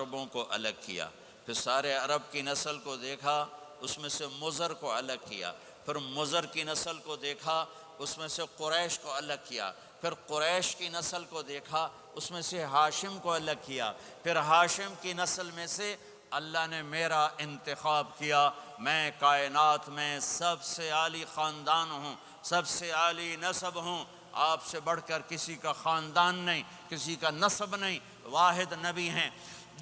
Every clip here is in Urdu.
عربوں کو الگ کیا، پھر سارے عرب کی نسل کو دیکھا، اس میں سے مضر کو الگ کیا، پھر مضر کی نسل کو دیکھا، اس میں سے قریش کو الگ کیا، پھر قریش کی نسل کو دیکھا، اس میں سے ہاشم کو الگ کیا، پھر ہاشم کی نسل میں سے اللہ نے میرا انتخاب کیا، میں کائنات میں سب سے عالی خاندان ہوں، سب سے عالی نسب ہوں، آپ سے بڑھ کر کسی کا خاندان نہیں، کسی کا نسب نہیں، واحد نبی ہیں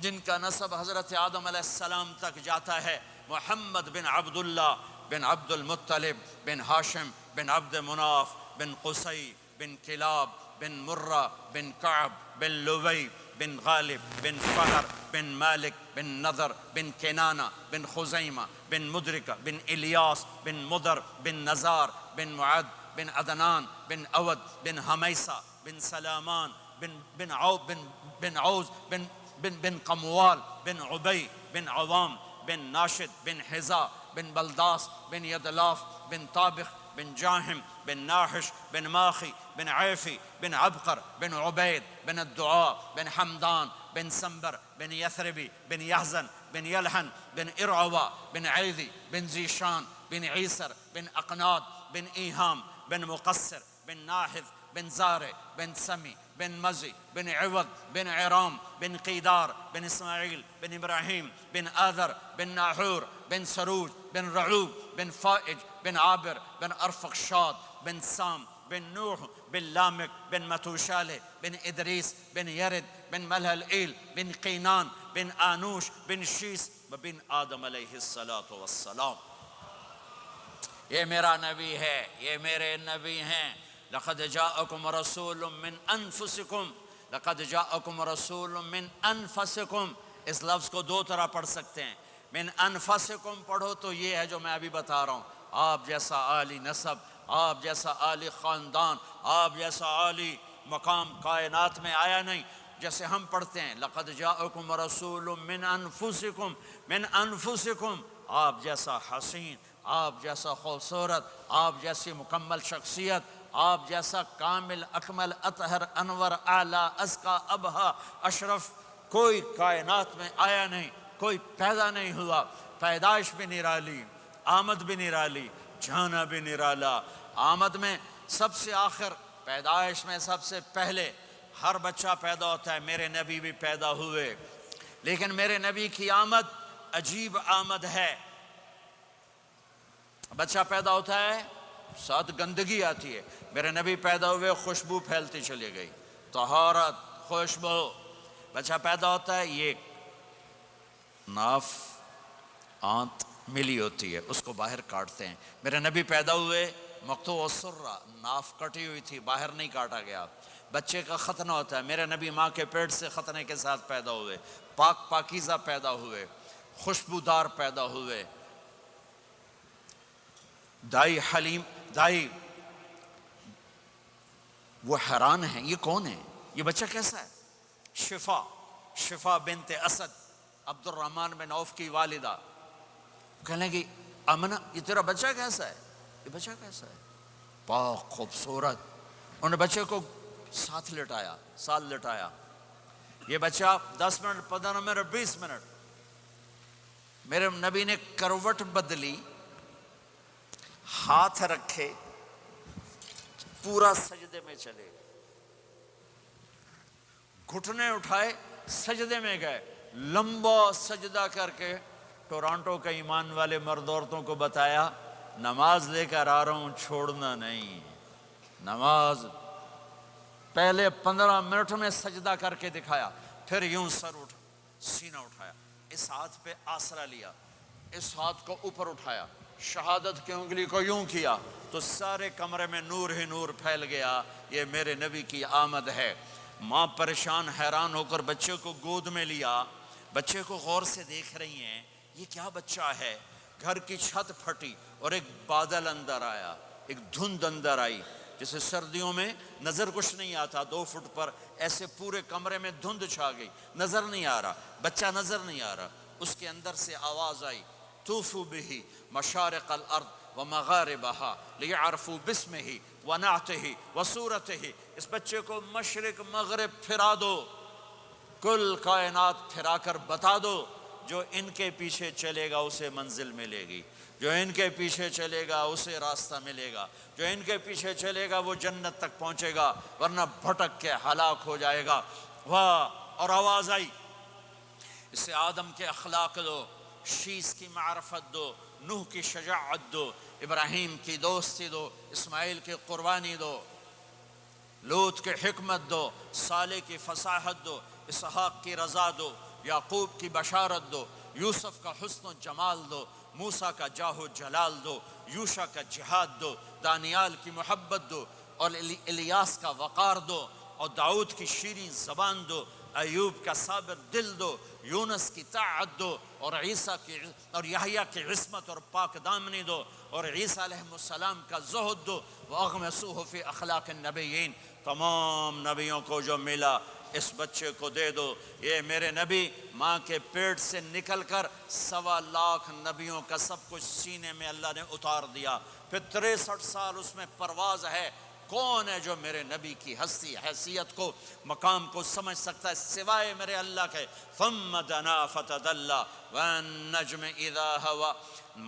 جن کا نسب حضرت آدم علیہ السلام تک جاتا ہے، محمد بن عبداللہ بن عبد المطلب بن ہاشم بن عبد مناف بن قصی بن کلاب بن مرہ بن کعب بن لوی بن غالب بن فہر بن مالک بن نضر بن کنانہ بن خزیمہ بن مدرکہ بن الیاس بن مدر بن نزار بن معد بن عدنان بن اود بن حمیسہ بن سلامان بن عوز بن قموال بن عبی بن عوام بن ناشد بن حزا بن بلداس بن یدلاف بن طابخ بن جاہم بن ناحش بن ماخی بن عیفی بن عبقر بن عبید بن الدعاء بن حمدان بن سنبر بن یثربی بن یحزن بن یلحن بن ارعوا بن عیدی بن زیشان بن عیسر بن اقناد بن ایہام بن مقصر بن ناحذ بن زارع بن سمی بن مزی بن عوض بن عرام بن قیدار بن اسماعیل بن ابراہیم بن آذر بن ناحور بن سروج بن رعوب بن فائج بن عابر بن ارفخشاد بن سام بن نوح بن لامک بن متوشالہ بن ادریس بن یرد بن ملہلئیل بن قینان بن آنوش بن شیس بن آدم علیہ السلام۔ یہ میرا نبی ہے، یہ میرے نبی ہیں۔ لقد جاءکم رسول من انفسکم، لقد جاءکم رسول من انفسکم، اس لفظ کو دو طرح پڑھ سکتے ہیں، من انفسکم پڑھو تو یہ ہے جو میں ابھی بتا رہا ہوں، آپ جیسا عالی نسب، آپ جیسا عالی خاندان، آپ جیسا عالی مقام کائنات میں آیا نہیں۔ جیسے ہم پڑھتے ہیں لقد جاءکم رسول من انفسکم، من انفسکم، آپ جیسا حسین، آپ جیسا خوبصورت، آپ جیسی مکمل شخصیت، آپ جیسا کامل اکمل اطہر انور اعلیٰ ازکیٰ ابہا اشرف کوئی کائنات میں آیا نہیں، کوئی پیدا نہیں ہوا، پیدائش بھی نرالی، آمد بھی نرالی، جانا بھی نرالا۔ آمد میں سب سے آخر، پیدائش میں سب سے پہلے، ہر بچہ پیدا ہوتا ہے، میرے نبی بھی پیدا ہوئے، لیکن میرے نبی کی آمد عجیب آمد ہے۔ بچہ پیدا ہوتا ہے، ساتھ گندگی آتی ہے، میرے نبی پیدا ہوئے خوشبو پھیلتی چلی گئی، طہارت، خوشبو۔ بچہ پیدا ہوتا ہے، یہ ناف آنت ملی ہوتی ہے، اس کو باہر کاٹتے ہیں۔ میرے نبی پیدا ہوئے مقطوع السرہ، ناف کٹی ہوئی تھی، باہر نہیں کاٹا گیا۔ بچے کا ختنہ ہوتا ہے، میرے نبی ماں کے پیٹ سے ختنے کے ساتھ پیدا ہوئے، پاک پاکیزہ پیدا ہوئے، خوشبودار پیدا ہوئے۔ دائی حلیم، دائی وہ حیران ہیں، یہ کون ہے، یہ بچہ کیسا ہے؟ شفا بنت اسد، عبد الرحمن بن عوف کی والدہ، کہنے لگی آمنہ یہ تیرا بچہ کیسا ہے، یہ بچہ کیسا ہے، پاک خوبصورت۔ انہوں نے بچے کو ساتھ لٹایا، یہ بچہ 10 منٹ 15 منٹ 20 منٹ، میرے نبی نے کروٹ بدلی، ہاتھ رکھے، پورا سجدے میں چلے، گھٹنے اٹھائے، سجدے میں گئے، لمبا سجدہ کر کے ٹورانٹو کے ایمان والے مرد عورتوں کو بتایا نماز لے کر آ رہا ہوں، چھوڑنا نہیں۔ نماز پہلے 15 منٹ میں سجدہ کر کے دکھایا، پھر یوں سینہ اٹھایا، اس ہاتھ پہ آسرا لیا، اس ہاتھ کو اوپر اٹھایا، شہادت کی انگلی کو یوں کیا تو سارے کمرے میں نور ہی نور پھیل گیا۔ یہ میرے نبی کی آمد ہے۔ ماں پریشان حیران ہو کر بچے کو گود میں لیا، بچے کو غور سے دیکھ رہی ہیں، یہ کیا بچہ ہے؟ گھر کی چھت پھٹی اور ایک بادل اندر آیا، ایک دھند اندر آئی، جیسے سردیوں میں نظر کچھ نہیں آتا، 2 فٹ پر ایسے پورے کمرے میں دھند چھا گئی، نظر نہیں آ رہا، بچہ نظر نہیں آ رہا۔ اس کے اندر سے آواز آئی طوفوا به مشارق الارض ومغاربها لیعرفوا باسمہ ونعتہ وصورتہ، اس بچے کو مشرق مغرب پھرا دو، کل کائنات پھرا کر بتا دو جو ان کے پیچھے چلے گا اسے منزل ملے گی، جو ان کے پیچھے چلے گا اسے راستہ ملے گا، جو ان کے پیچھے چلے گا وہ جنت تک پہنچے گا، ورنہ بھٹک کے ہلاک ہو جائے گا۔ واہ! اور آواز آئی، اسے آدم کے اخلاق دو، شیس کی معرفت دو، نوح کی شجاعت دو، ابراہیم کی دوستی دو، اسماعیل کی قربانی دو، لوط کی حکمت دو، صالح کی فصاحت دو، اسحاق کی رضا دو، یعقوب کی بشارت دو، یوسف کا حسن و جمال دو، موسیٰ کا جاہ و جلال دو، یوشع کا جہاد دو، دانیال کی محبت دو، اور الیاس کا وقار دو، اور داؤد کی شیریں زبان دو، ایوب کا صابر دل دو، یونس کی طاعت دو، اور عیسیٰ کی اور یحییٰ کی عصمت اور پاک دامنی دو، اور عیسیٰ علیہ السلام کا زہد دو، وَأَغْمِسُوهُ فِي أَخْلَاقِ النَّبِيِّينَ۔ تمام نبیوں کو جو ملا اس بچے کو دے دو۔ یہ میرے نبی ماں کے پیٹ سے نکل کر 1.25 لاکھ نبیوں کا سب کچھ سینے میں اللہ نے اتار دیا، پھر 63 سال اس میں پرواز ہے۔ کون ہے جو میرے نبی کی ہستی حیثیت کو مقام کو سمجھ سکتا ہے سوائے میرے اللہ کے؟ ثم دنا فتدلى والنجم اذا هوى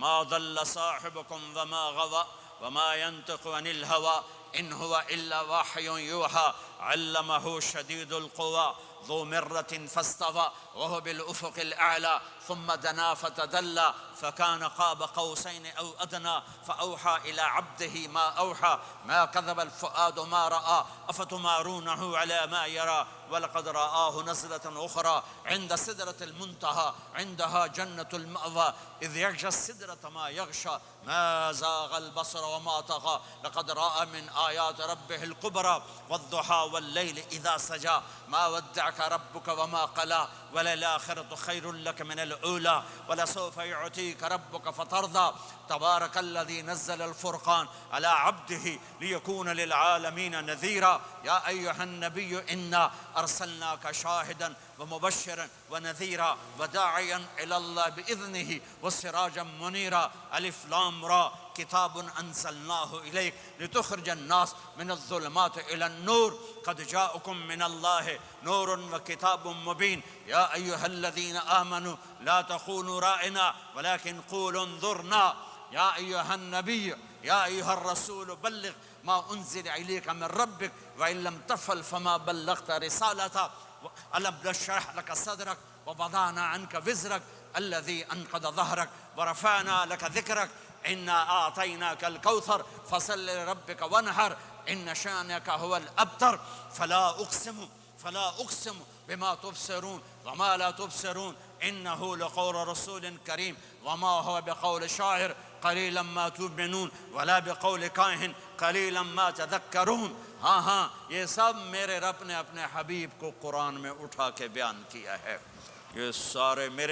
ما ضل صاحبكم وما غوى وما ينطق عن الهوى ان هو الا وحي يوحى علمه شديد القوى ذو مرة فاستوى وهو بالأفق الأعلى ثم دنا فتدلى فكان قاب قوسين أو أدنى فأوحى إلى عبده ما أوحى ما كذب الفؤاد ما رأى أفتمارونه على ما يرى ولقد رآه نزلة أخرى عند سدرة المنتهى عندها جنة المأوى إذ يغشى السدرة ما يغشى ما زاغ البصر وما طغى لقد رأى من آيات ربه الكبرى والضحى والليل إذا سجى ما ودعك ربك وما قلى وللآخرة خير لك من الأولى ولسوف يعطيك ربك فترضى تبارك الذي نزل الفرقان على عبده ليكون للعالمين نذيرا يا أيها النبي إنا أرسلناك شاهدا ومبشرا ونذيرا وداعيا إلى الله بإذنه وسراجا منيرا ألف لام را كتاب أنزلناه إليك لتخرج الناس من الظلمات إلى النور قد جاءكم من الله نور وكتاب مبين يا أيها الذين آمنوا لا تخونوا رائنا ولكن قولوا انظرنا يا أيها النبي يا أيها الرسول بلغ ما أنزل إليك من ربك وإن لم تفعل فما بلغت رسالته ألم نشرح لك صدرك ووضعنا عنك وزرك الذي أنقض ظهرك ورفعنا لك ذكرك إنا أعطيناك الكوثر فصل لربك وانحر إن شانك هو الأبتر فلا أقسم بما تبصرون وما لا تبصرون إنه لقول رسول كريم وما هو بقول شاعر قليلا ما تؤمنون ولا بقول کاہن قليلا ما تذكرون۔ ہاں یہ سب میرے رب نے اپنے حبیب کو قرآن میں اٹھا کے بیان کیا ہے۔ یہ سارے میں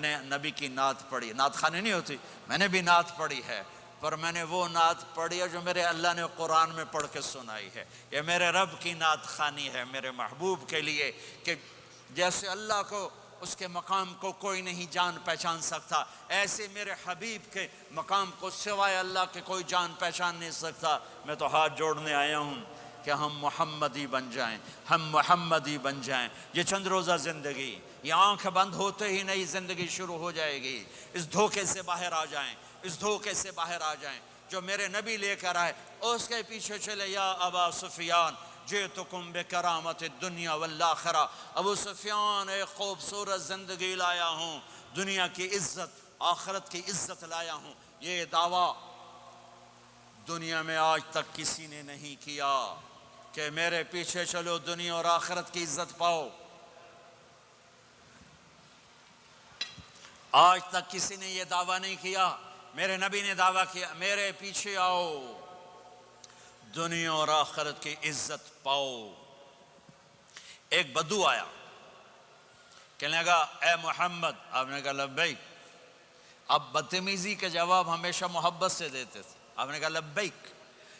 نے نبی کی نعت پڑھی، نعت خوانی نہیں ہوتی، میں نے بھی نعت پڑھی ہے، پر میں نے وہ نعت پڑھی ہے جو میرے اللہ نے قرآن میں پڑھ کے سنائی ہے۔ یہ میرے رب کی نعت خوانی ہے میرے محبوب کے لیے، کہ جیسے اللہ کو اس کے مقام کو کوئی نہیں جان پہچان سکتا، ایسے میرے حبیب کے مقام کو سوائے اللہ کے کوئی جان پہچان نہیں سکتا۔ میں تو ہاتھ جوڑنے آیا ہوں کہ ہم محمدی بن جائیں، ہم محمدی بن جائیں۔ یہ چند روزہ زندگی، یہ آنکھ بند ہوتے ہی نئی زندگی شروع ہو جائے گی۔ اس دھوکے سے باہر آ جائیں، اس دھوکے سے باہر آ جائیں جو میرے نبی لے کر آئے، اس کے پیچھے چلے۔ یا ابا سفیان جئتکم بکرامت الدنیا والآخرہ، ابو سفیان ایک خوبصورت زندگی لایا ہوں، دنیا کی عزت آخرت کی عزت لایا ہوں۔ یہ دعویٰ دنیا میں آج تک کسی نے نہیں کیا کہ میرے پیچھے چلو دنیا اور آخرت کی عزت پاؤ۔ آج تک کسی نے یہ دعویٰ نہیں کیا۔ میرے نبی نے دعویٰ کیا میرے پیچھے آؤ دنیا اور آخرت کی عزت پاؤ۔ ایک بدو آیا، کہنے لگا اے محمد، آپ نے کہا لبیک۔ اب بدتمیزی کے جواب ہمیشہ محبت سے دیتے تھے۔ آپ نے کہا لبیک۔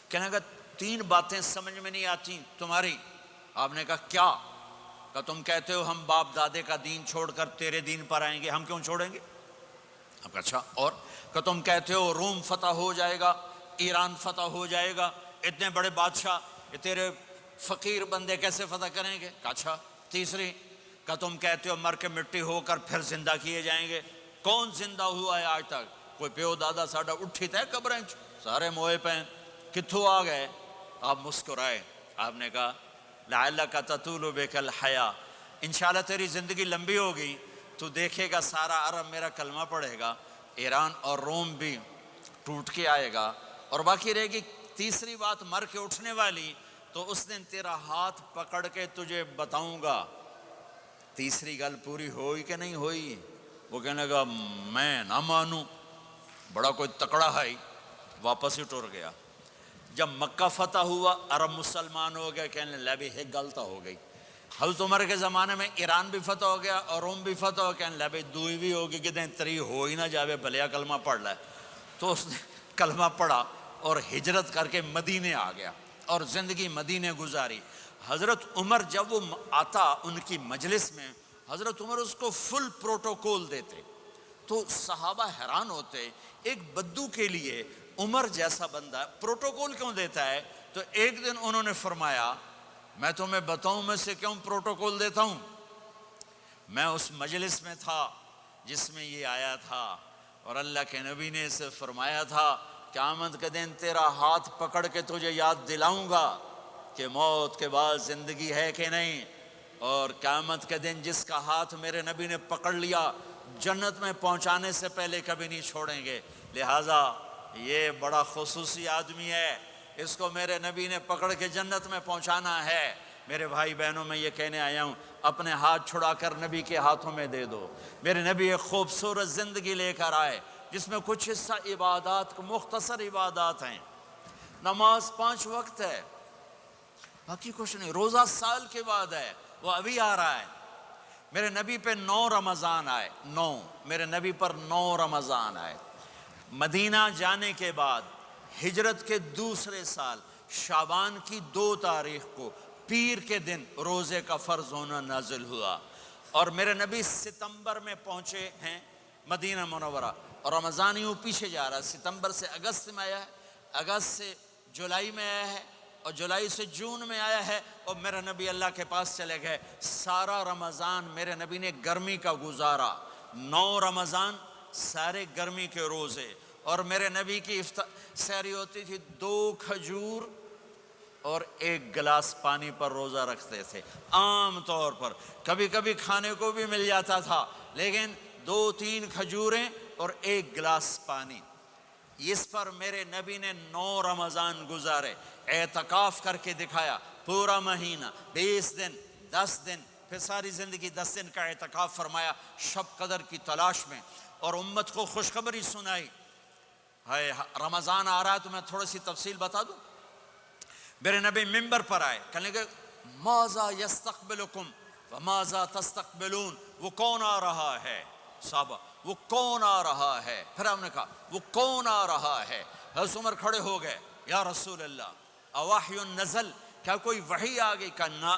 کہنے لگا 3 باتیں سمجھ میں نہیں آتی تمہاری۔ آپ نے کہا کیا؟ کہ تم کہتے ہو ہم باپ دادے کا دین چھوڑ کر تیرے دین پر آئیں گے، ہم کیوں چھوڑیں گے؟ آپ کہا اچھا اور؟ کہ تم کہتے ہو روم فتح ہو جائے گا، ایران فتح ہو جائے گا، اتنے بڑے بادشاہ یہ تیرے فقیر بندے کیسے فتح کریں گے؟ کہا اچھا۔ تیسری کہ تم کہتے ہو مر کے مٹی ہو کر پھر زندہ کیے جائیں گے؟ کون زندہ ہوا ہے آج تک؟ کوئی پیو دادا ساڈا اٹھی تے قبریں سارے موئے پہ کتھوں آ گئے؟ آپ مسکرائے، آپ نے کہا لعلک تطول بک الحیا، انشاءاللہ تیری زندگی لمبی ہوگی، تو دیکھے گا سارا عرب میرا کلمہ پڑھے گا، ایران اور روم بھی ٹوٹ کے آئے گا، اور باقی رہے گی تیسری بات مر کے اٹھنے والی، تو اس دن تیرا ہاتھ پکڑ کے تجھے بتاؤں گا۔ تیسری گل پوری ہوئی کہ نہیں ہوئی؟ وہ کہنے لگا میں نہ مانوں، بڑا کوئی تکڑا ہے، واپس ہی ٹر گیا۔ جب مکہ فتح ہوا، عرب مسلمان ہو گئے، کہنے لے بھی ایک غلطہ ہو گئی۔ حضرت عمر کے زمانے میں ایران بھی فتح ہو گیا اور روم بھی فتح ہو گیا، کہنے لے بھی دوئی بھی ہوگی، کہتے ہیں تری ہو ہی نہ جاوے، بھلیا کلمہ پڑھ لے۔ تو اس نے کلمہ پڑھا اور ہجرت کر کے مدینے آ گیا اور زندگی مدینے گزاری۔ حضرت عمر جب وہ آتا ان کی مجلس میں، حضرت عمر اس کو فل پروٹوکول دیتے، تو صحابہ حیران ہوتے، ایک بدو کے لیے عمر جیسا بندہ پروٹوکول کیوں دیتا ہے؟ تو ایک دن انہوں نے فرمایا میں تمہیں بتاؤں میں سے کیوں پروٹوکول دیتا ہوں؟ میں اس مجلس میں تھا جس میں یہ آیا تھا، اور اللہ کے نبی نے اسے فرمایا تھا قیامت کے دن تیرا ہاتھ پکڑ کے تجھے یاد دلاؤں گا کہ موت کے بعد زندگی ہے کہ نہیں، اور قیامت کے دن جس کا ہاتھ میرے نبی نے پکڑ لیا جنت میں پہنچانے سے پہلے کبھی نہیں چھوڑیں گے۔ لہٰذا یہ بڑا خصوصی آدمی ہے، اس کو میرے نبی نے پکڑ کے جنت میں پہنچانا ہے۔ میرے بھائی بہنوں میں یہ کہنے آیا ہوں، اپنے ہاتھ چھڑا کر نبی کے ہاتھوں میں دے دو۔ میرے نبی ایک خوبصورت زندگی لے کر آئے جس میں کچھ حصہ عبادات، مختصر عبادات ہیں، نماز 5 وقت ہے، باقی کچھ نہیں، روزہ سال کے بعد ہے، وہ ابھی آ رہا ہے۔ میرے نبی پہ 9 رمضان آئے، 9، میرے نبی پر 9 رمضان آئے۔ مدینہ جانے کے بعد ہجرت کے دوسرے سال شعبان کی 2 تاریخ کو پیر کے دن روزے کا فرض ہونا نازل ہوا، اور میرے نبی ستمبر میں پہنچے ہیں مدینہ منورہ، اور رمضان یوں پیچھے جا رہا ہے، ستمبر سے اگست میں آیا ہے، اگست سے جولائی میں آیا ہے، اور جولائی سے جون میں آیا ہے، اور میرے نبی اللہ کے پاس چلے گئے۔ سارا رمضان میرے نبی نے گرمی کا گزارا، 9 رمضان سارے گرمی کے روزے، اور میرے نبی کی سحری ہوتی تھی 2 کھجور اور 1 گلاس پانی پر روزہ رکھتے تھے عام طور پر، کبھی کبھی کھانے کو بھی مل جاتا تھا، لیکن 2-3 کھجوریں اور 1 گلاس پانی، اس پر میرے نبی نے 9 رمضان گزارے، اعتکاف کر کے دکھایا، پورا مہینہ 20 دن 10 دن، پھر ساری زندگی 10 دن کا اعتکاف فرمایا شب قدر کی تلاش میں، اور امت کو خوشخبری سنائی۔ رمضان آ رہا ہے تو میں تھوڑی سی تفصیل بتا دوں۔ میرے نبی ممبر پر آئے، کہنے لگے ماذا یستقبلکم وماذا تستقبلون، وہ کون آ رہا ہے؟ صحابہ وہ کون آ رہا ہے؟ پھر ہم نے کہا وہ کون آ رہا ہے؟ حضرت عمر کھڑے ہو گئے، یا رسول اللہ اوحی نزل، کیا کوئی وحی آ گئی؟ کہا نہ۔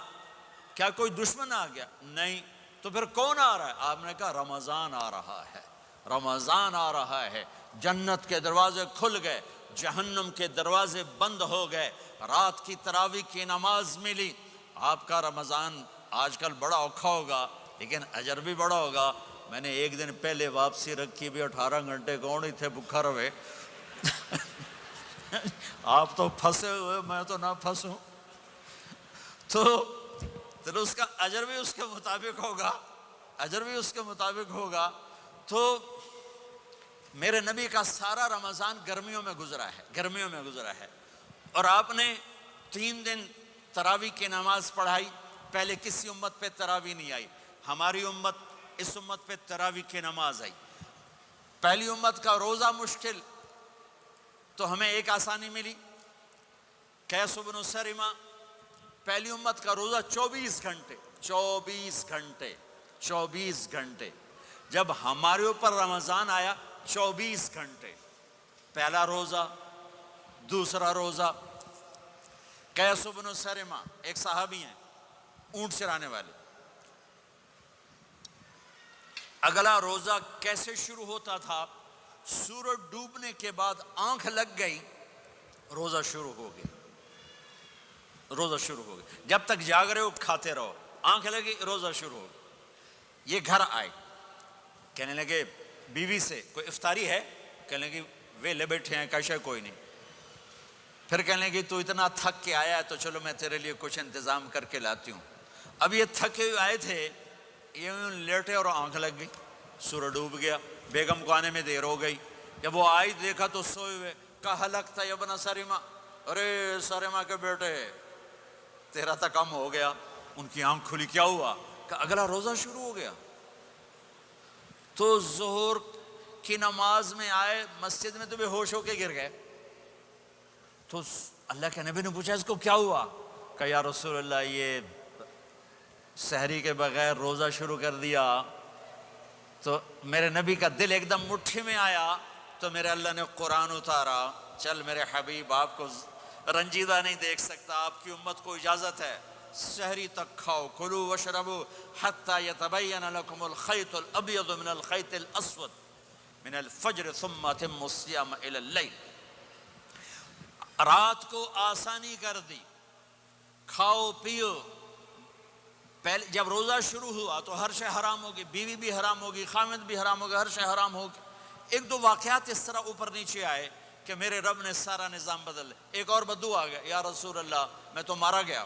کیا کوئی دشمن آ گیا؟ نہیں۔ تو پھر کون آ رہا ہے؟ آپ نے کہا رمضان آ رہا ہے، رمضان آ رہا ہے۔ جنت کے دروازے کھل گئے، جہنم کے دروازے بند ہو گئے، رات کی تراویح کی نماز ملی۔ آپ کا رمضان آج کل بڑا اوکھا ہوگا لیکن اجر بھی بڑا ہوگا۔ میں نے ایک دن پہلے واپسی رکھی بھی، 18 گھنٹے کون ہی تھے بھوکا رہے۔ آپ تو پھنسے ہوئے، میں تو نہ پھنسوں، تو اس کا اجر بھی اس کے مطابق ہوگا، اجر بھی اس کے مطابق ہوگا۔ تو میرے نبی کا سارا رمضان گرمیوں میں گزرا ہے، گرمیوں میں گزرا ہے، اور آپ نے 3 دن تراویح کی نماز پڑھائی۔ پہلے کسی امت پہ تراویح نہیں آئی، ہماری امت، اس امت پہ تراویح کی نماز آئی۔ پہلی امت کا روزہ مشکل، تو ہمیں ایک آسانی ملی، قیس بن سرمہ، پہلی امت کا روزہ 24 گھنٹے، 24 گھنٹے، 24 گھنٹے۔ جب ہمارے اوپر رمضان آیا 24 گھنٹے، پہلا روزہ، دوسرا روزہ۔ قیس بن سرمہ ایک صحابی ہیں، اونٹ چرانے والے۔ اگلا روزہ کیسے شروع ہوتا تھا؟ سورج ڈوبنے کے بعد آنکھ لگ گئی، روزہ شروع ہو گیا، روزہ شروع ہو گیا۔ جب تک جاگ رہے ہو کھاتے رہو، آنکھ لگی روزہ شروع ہو گیا۔ یہ گھر آئے، کہنے لگے بیوی سے کوئی افطاری ہے؟ کہنے لگے ویلے بیٹھے ہیں، کیسے کوئی نہیں۔ پھر کہنے لگے تو اتنا تھک کے آیا ہے تو چلو میں تیرے لیے کچھ انتظام کر کے لاتی ہوں۔ اب یہ تھکے ہوئے آئے تھے، یہ لیٹے اور آنکھ لگ گئی، سورج ڈوب گیا، بیگم کو آنے میں دیر ہو گئی۔ جب وہ آئی دیکھا تو سوئے ہوئے، کہا ہلکت یا ابن سارمہ، ارے سارمہ کے بیٹے تیرا تو کم ہو گیا۔ ان کی آنکھ کھلی، کیا ہوا؟ کہ اگلا روزہ شروع ہو گیا۔ تو ظہر کی نماز میں آئے مسجد میں تو بے ہوش ہو کے گر گئے۔ تو اللہ کے نبی نے پوچھا اس کو کیا ہوا؟ کہ یا رسول اللہ یہ سحری کے بغیر روزہ شروع کر دیا۔ تو میرے نبی کا دل ایک دم مٹھی میں آیا، تو میرے اللہ نے قرآن اتارا، چل میرے حبیب آپ کو رنجیدہ نہیں دیکھ سکتا، آپ کی امت کو اجازت ہے سحری تک کھاؤ، کلوا واشربوا حتی یتبین لکم الخیط الابیض من الخیط الاسود من الفجر ثم اتموا الصیام الی اللیل۔ رات کو آسانی کر دی، کھاؤ پیو۔ پہلے جب روزہ شروع ہوا تو ہر شے حرام ہوگی، بیوی بھی حرام ہوگی، خامد بھی حرام ہوگا، ہر شے حرام ہوگی۔ ایک دو واقعات اس طرح اوپر نیچے آئے کہ میرے رب نے سارا نظام بدل۔ ایک اور بدو آ گیا، یا رسول اللہ میں تو مارا گیا۔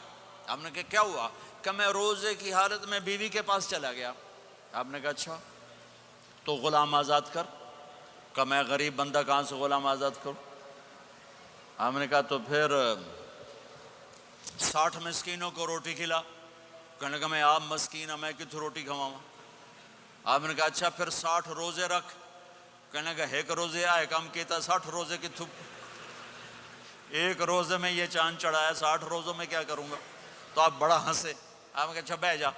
آپ نے کہا کیا ہوا؟ کہ میں روزے کی حالت میں بیوی کے پاس چلا گیا۔ آپ نے کہا اچھا تو غلام آزاد کر۔ کہ میں غریب بندہ کہاں سے غلام آزاد کروں؟ آپ نے کہا تو پھر 60 مسکینوں کو روٹی کھلا۔ کہنے لگا میں آپ مسکین ہوں، میں کتوں روٹی کھواؤں؟ آپ نے کہا اچھا پھر 60 روزے رکھ۔ کہنے لگا ایک روزے آئے کم کیتا، 60 روزے کی تھپ، ایک روزے میں یہ چاند چڑھایا، 60 روزوں میں کیا کروں گا؟ تو آپ بڑا ہنسے۔ آپ نے کہا اچھا بیٹھ جا۔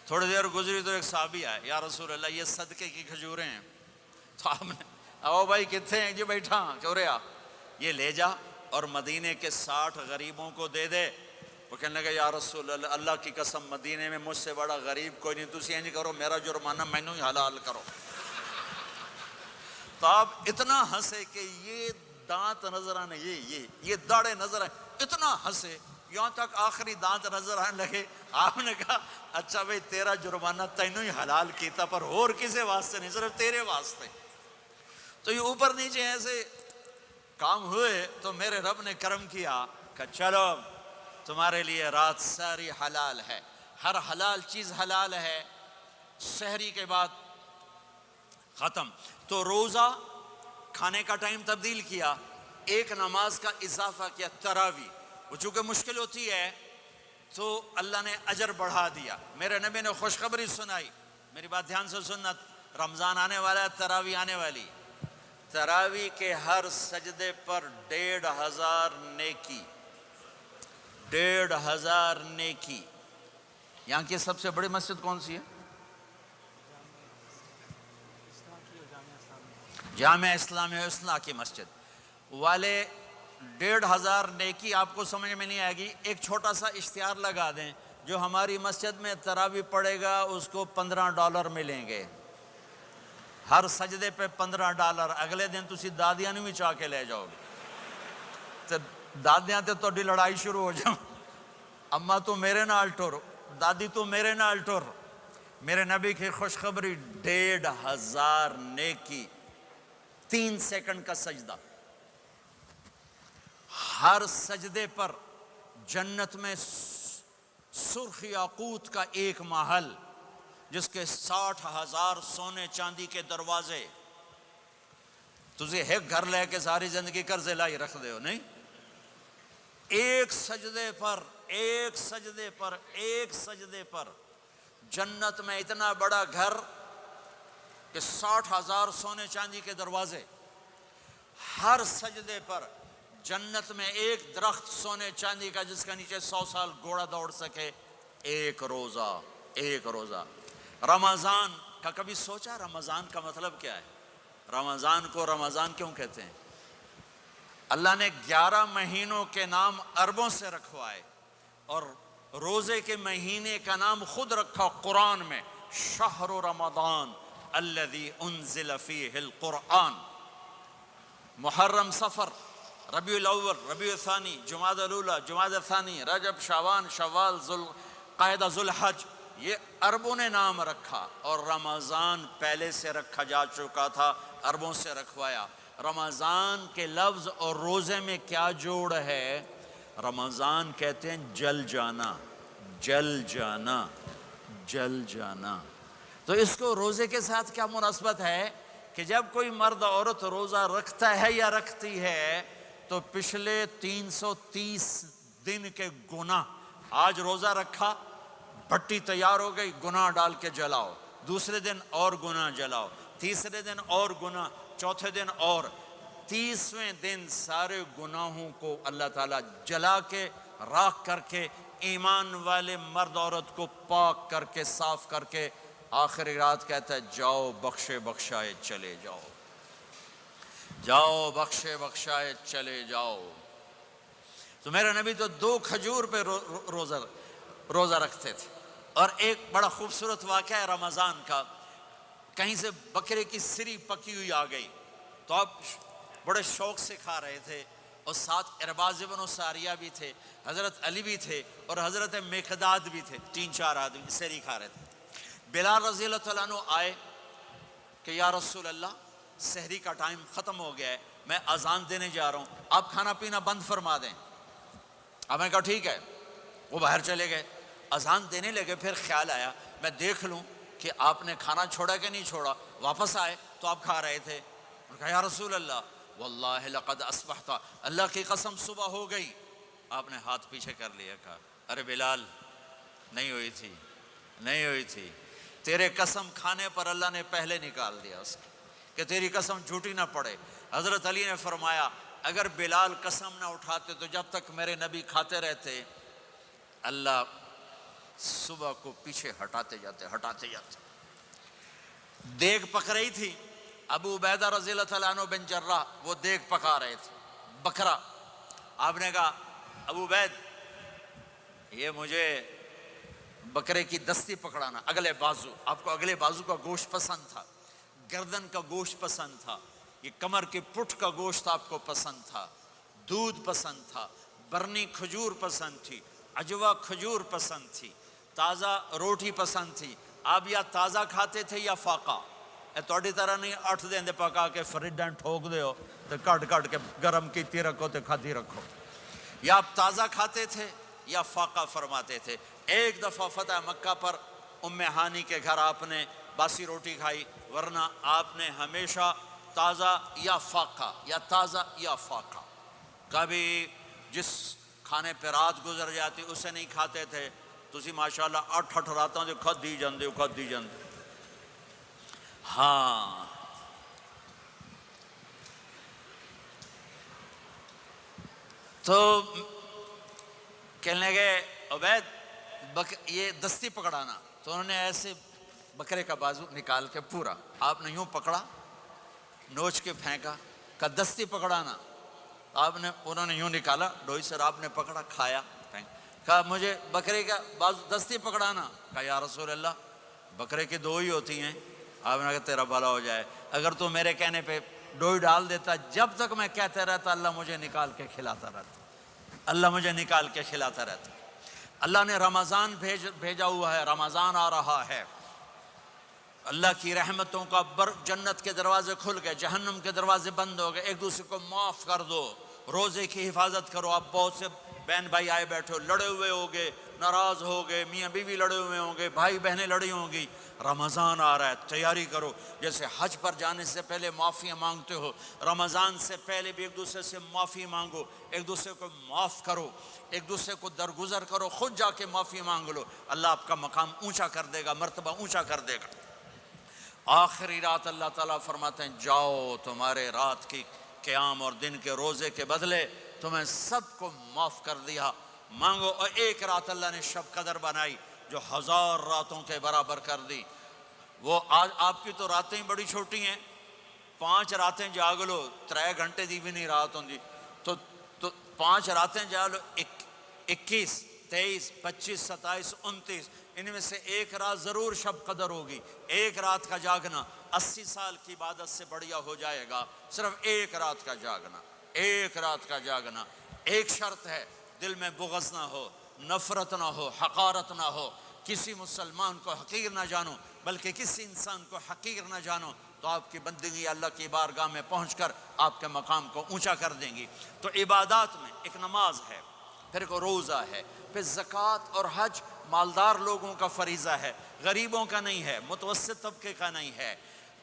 تھوڑی دیر گزری تو ایک صحابی آئے، یا رسول اللہ یہ صدقے کی کھجوریں ہیں۔ تو آپ نے او بھائی کتنے ہیں جی؟ بیٹھا چوریا، یہ لے جا اور مدینے کے 60 غریبوں کو دے دے۔ وہ کہنے لگا یا رسول اللہ اللہ کی قسم مدینے میں مجھ سے بڑا غریب کوئی نہیں، تسی نہیں کرو، میرا جرمانہ مینوں ہی حلال کرو۔ تو آپ اتنا ہنسے کہ یہ دانت نظر آنے، یہ داڑے نظر آئے، اتنا ہنسے یہاں تک آخری دانت نظر آنے لگے۔ آپ نے کہا اچھا بھئی تیرا جرمانہ تینوں ہی حلال کیتا، پر اور کسے واسطے نہیں، صرف تیرے واسطے۔ تو یہ اوپر نیچے ایسے کام ہوئے تو میرے رب نے کرم کیا کہ چلو تمہارے لیے رات ساری حلال ہے، ہر حلال چیز حلال ہے۔ سحری کے بعد ختم۔ تو روزہ کھانے کا ٹائم تبدیل کیا، ایک نماز کا اضافہ کیا، تراویح۔ وہ چونکہ مشکل ہوتی ہے تو اللہ نے اجر بڑھا دیا۔ میرے نبی نے خوشخبری سنائی، میری بات دھیان سے سننا، رمضان آنے والا ہے، تراویح آنے والی۔ تراویح کے ہر سجدے پر 1500 نیکی، 1500 نیکی۔ یہاں کی سب سے بڑی مسجد کون سی ہے؟ جامع اسلامیہ اصلاح کی مسجد والے 1500 نیکی آپ کو سمجھ میں نہیں آئے گی۔ ایک چھوٹا سا اشتہار لگا دیں، جو ہماری مسجد میں تراویح پڑے گا اس کو $15 ملیں گے، ہر سجدے پہ $15۔ اگلے دن تسی دادیاں نہیں بھی چاہ کے لے جاؤ گے، تو دادیاں تے تھوڑی لڑائی شروع ہو جاؤ، اماں تو میرے نال ٹر، دادی تو میرے نال ٹر۔ میرے نبی کی خوشخبری 1500 نیکی، 3 سیکنڈ کا سجدہ۔ ہر سجدے پر جنت میں سرخ یاقوت کا ایک محل، جس کے 60,000 سونے چاندی کے دروازے۔ تجھے ایک گھر لے کے ساری زندگی قرضے لائی رکھ دے ہو نہیں؟ ایک سجدے پر، ایک سجدے پر، ایک سجدے پر جنت میں اتنا بڑا گھر کہ 60,000 سونے چاندی کے دروازے۔ ہر سجدے پر جنت میں ایک درخت سونے چاندی کا جس کا نیچے 100 سال گھوڑا دوڑ سکے۔ ایک روزہ، ایک روزہ۔ رمضان کا کبھی سوچا رمضان کا مطلب کیا ہے؟ رمضان کو رمضان کیوں کہتے ہیں؟ اللہ نے 11 مہینوں کے نام عربوں سے رکھوائے اور روزے کے مہینے کا نام خود رکھا قرآن میں، شہر رمضان الذی انزل فیہ القرآن۔ محرم، صفر، ربیع الاول، ربیع الثانی، جمادی الاولی، جمادی الثانی، رجب، شعبان، شوال، قعدہ، ذوالحج، یہ عربوں نے نام رکھا، اور رمضان پہلے سے رکھا جا چکا تھا، عربوں سے رکھوایا۔ رمضان کے لفظ اور روزے میں کیا جوڑ ہے؟ رمضان کہتے ہیں جل جانا، جل جانا، جل جانا۔ تو اس کو روزے کے ساتھ کیا مناسبت ہے کہ جب کوئی مرد عورت روزہ رکھتا ہے یا رکھتی ہے تو پچھلے 330 دن کے گناہ، آج روزہ رکھا، بھٹی تیار ہو گئی، گناہ ڈال کے جلاؤ، دوسرے دن اور گناہ جلاؤ، تیسرے دن اور گناہ، چوتھے دن اور، 30ویں دن سارے گناہوں کو اللہ تعالیٰ جلا کے راکھ کر کے ایمان والے مرد عورت کو پاک کر کے صاف کر کے آخری رات کہتا ہے جاؤ بخشے بخشائے چلے جاؤ، جاؤ بخشے بخشائے چلے جاؤ۔ تو میرے نبی تو 2 کھجور پہ روزہ رکھتے تھے۔ اور ایک بڑا خوبصورت واقعہ ہے رمضان کا، کہیں سے بکرے کی سری پکی ہوئی آ گئی تو آپ بڑے شوق سے کھا رہے تھے، اور ساتھ ارباز بن ساریہ بھی تھے، حضرت علی بھی تھے، اور حضرت مقداد بھی تھے، 3-4 آدمی سری کھا رہے تھے۔ بلال رضی اللہ تعالیٰ عنہ آئے کہ یا رسول اللہ سحری کا ٹائم ختم ہو گیا ہے، میں اذان دینے جا رہا ہوں، آپ کھانا پینا بند فرما دیں۔ اب میں کہا ٹھیک ہے، وہ باہر چلے گئے، اذان دینے لگے، پھر خیال آیا میں دیکھ لوں کہ آپ نے کھانا چھوڑا کہ نہیں چھوڑا، واپس آئے تو آپ کھا رہے تھے۔ انہوں نے کہا یا رسول اللہ واللہ لقد اصبحت، اللہ کی قسم صبح ہو گئی۔ آپ نے ہاتھ پیچھے کر لیا، کہا ارے بلال نہیں ہوئی تھی، نہیں ہوئی تھی، تیرے قسم کھانے پر اللہ نے پہلے نکال دیا اس کو کہ تیری قسم جھوٹی نہ پڑے۔ حضرت علی نے فرمایا اگر بلال قسم نہ اٹھاتے تو جب تک میرے نبی کھاتے رہتے اللہ صبح کو پیچھے ہٹاتے جاتے۔ دیگ پک رہی تھی، ابو عبیدہ رضی اللہ تعالیٰ عنہ بن جراح وہ دیگ پکا رہے تھے، بکرا۔ آپ نے کہا ابو عبید یہ مجھے بکرے کی دستی پکڑانا، اگلے بازو، آپ کو اگلے بازو کا گوشت پسند تھا، گردن کا گوشت پسند تھا، یہ کمر کے پٹھ کا گوشت آپ کو پسند تھا، دودھ پسند تھا، برنی کھجور پسند تھی، عجوا کھجور پسند تھی، تازہ روٹی پسند تھی۔ آپ یا تازہ کھاتے تھے یا فاقہ، توڑی طرح نہیں 8 دن دے پکا کے فریڈاں ٹھوک دے ہو تو کٹ کے گرم کیتی رکھو تو کھاتی رکھو، یا آپ تازہ کھاتے تھے یا فاقہ فرماتے تھے۔ ایک دفعہ فتح مکہ پر ام ہانی کے گھر آپ نے باسی روٹی کھائی، ورنہ آپ نے ہمیشہ تازہ یا فاقہ، یا تازہ یا فاقہ، کبھی جس کھانے پہ رات گزر جاتی اسے نہیں کھاتے تھے۔ تسی ماشاءاللہ 8 راتوں جو کھدی جاندے ہو۔ ہاں تو کہنے لگے عبید یہ دستی پکڑانا، تو انہوں نے ایسے بکرے کا بازو نکال کے پورا آپ نے یوں پکڑا، نوچ کے پھینکا، کہا دستی پکڑانا، انہوں نے یوں نکالا ڈوئی سر، آپ نے پکڑا، کھایا، کہا مجھے بکرے کا بازو دستی پکڑانا، کہا یا رسول اللہ بکرے کی 2 ہی ہوتی ہیں۔ آپ نے کہا تیرا بھلا ہو جائے، اگر تو میرے کہنے پہ ڈوئی ڈال دیتا، جب تک میں کہتے رہتا اللہ مجھے نکال کے کھلاتا رہتا، اللہ مجھے نکال کے کھلاتا رہتا۔ اللہ نے رمضان بھیجا ہوا ہے، رمضان آ رہا ہے، اللہ کی رحمتوں کا جنت کے دروازے کھل گئے، جہنم کے دروازے بند ہو گئے، ایک دوسرے کو معاف کر دو، روزے کی حفاظت کرو۔ آپ بہت سے بہن بھائی آئے بیٹھے ہو، لڑے ہوئے ہوگے، ناراض ہوگے، میاں بیوی لڑے ہوئے ہوں گے، بھائی بہنیں لڑی ہوں گی، رمضان آ رہا ہے، تیاری کرو۔ جیسے حج پر جانے سے پہلے معافیاں مانگتے ہو، رمضان سے پہلے بھی ایک دوسرے سے معافی مانگو، ایک دوسرے کو معاف کرو، ایک دوسرے کو درگزر کرو، خود جا کے معافی مانگ لو، اللہ آپ کا مقام اونچا کر دے گا، مرتبہ اونچا کر دے گا۔ آخری رات اللہ تعالیٰ فرماتے ہیں جاؤ، تمہارے رات کی قیام اور دن کے روزے کے بدلے تمہیں سب کو معاف کر دیا، مانگو۔ اور ایک رات اللہ نے شب قدر بنائی جو 1000 راتوں کے برابر کر دی۔ وہ آج آپ کی تو راتیں ہی بڑی چھوٹی ہیں، 5 راتیں جاگ لو، 3 گھنٹے دی بھی نہیں رات ہوں دی، تو 5 راتیں جاگ لو، 21 23 25 27 29، ان میں سے ایک رات ضرور شب قدر ہوگی۔ ایک رات کا جاگنا 80 سال کی عبادت سے بڑھیا ہو جائے گا، صرف ایک رات کا جاگنا، ایک رات کا جاگنا۔ ایک شرط ہے، دل میں بغض نہ ہو، نفرت نہ ہو، حقارت نہ ہو، کسی مسلمان کو حقیر نہ جانو، بلکہ کسی انسان کو حقیر نہ جانو، تو آپ کی بندگی اللہ کی بارگاہ میں پہنچ کر آپ کے مقام کو اونچا کر دیں گی۔ تو عبادات میں ایک نماز ہے، پھر ایک روزہ ہے، پھر زکوٰۃ اور حج مالدار لوگوں کا فریضہ ہے، غریبوں کا نہیں ہے، متوسط طبقے کا نہیں ہے۔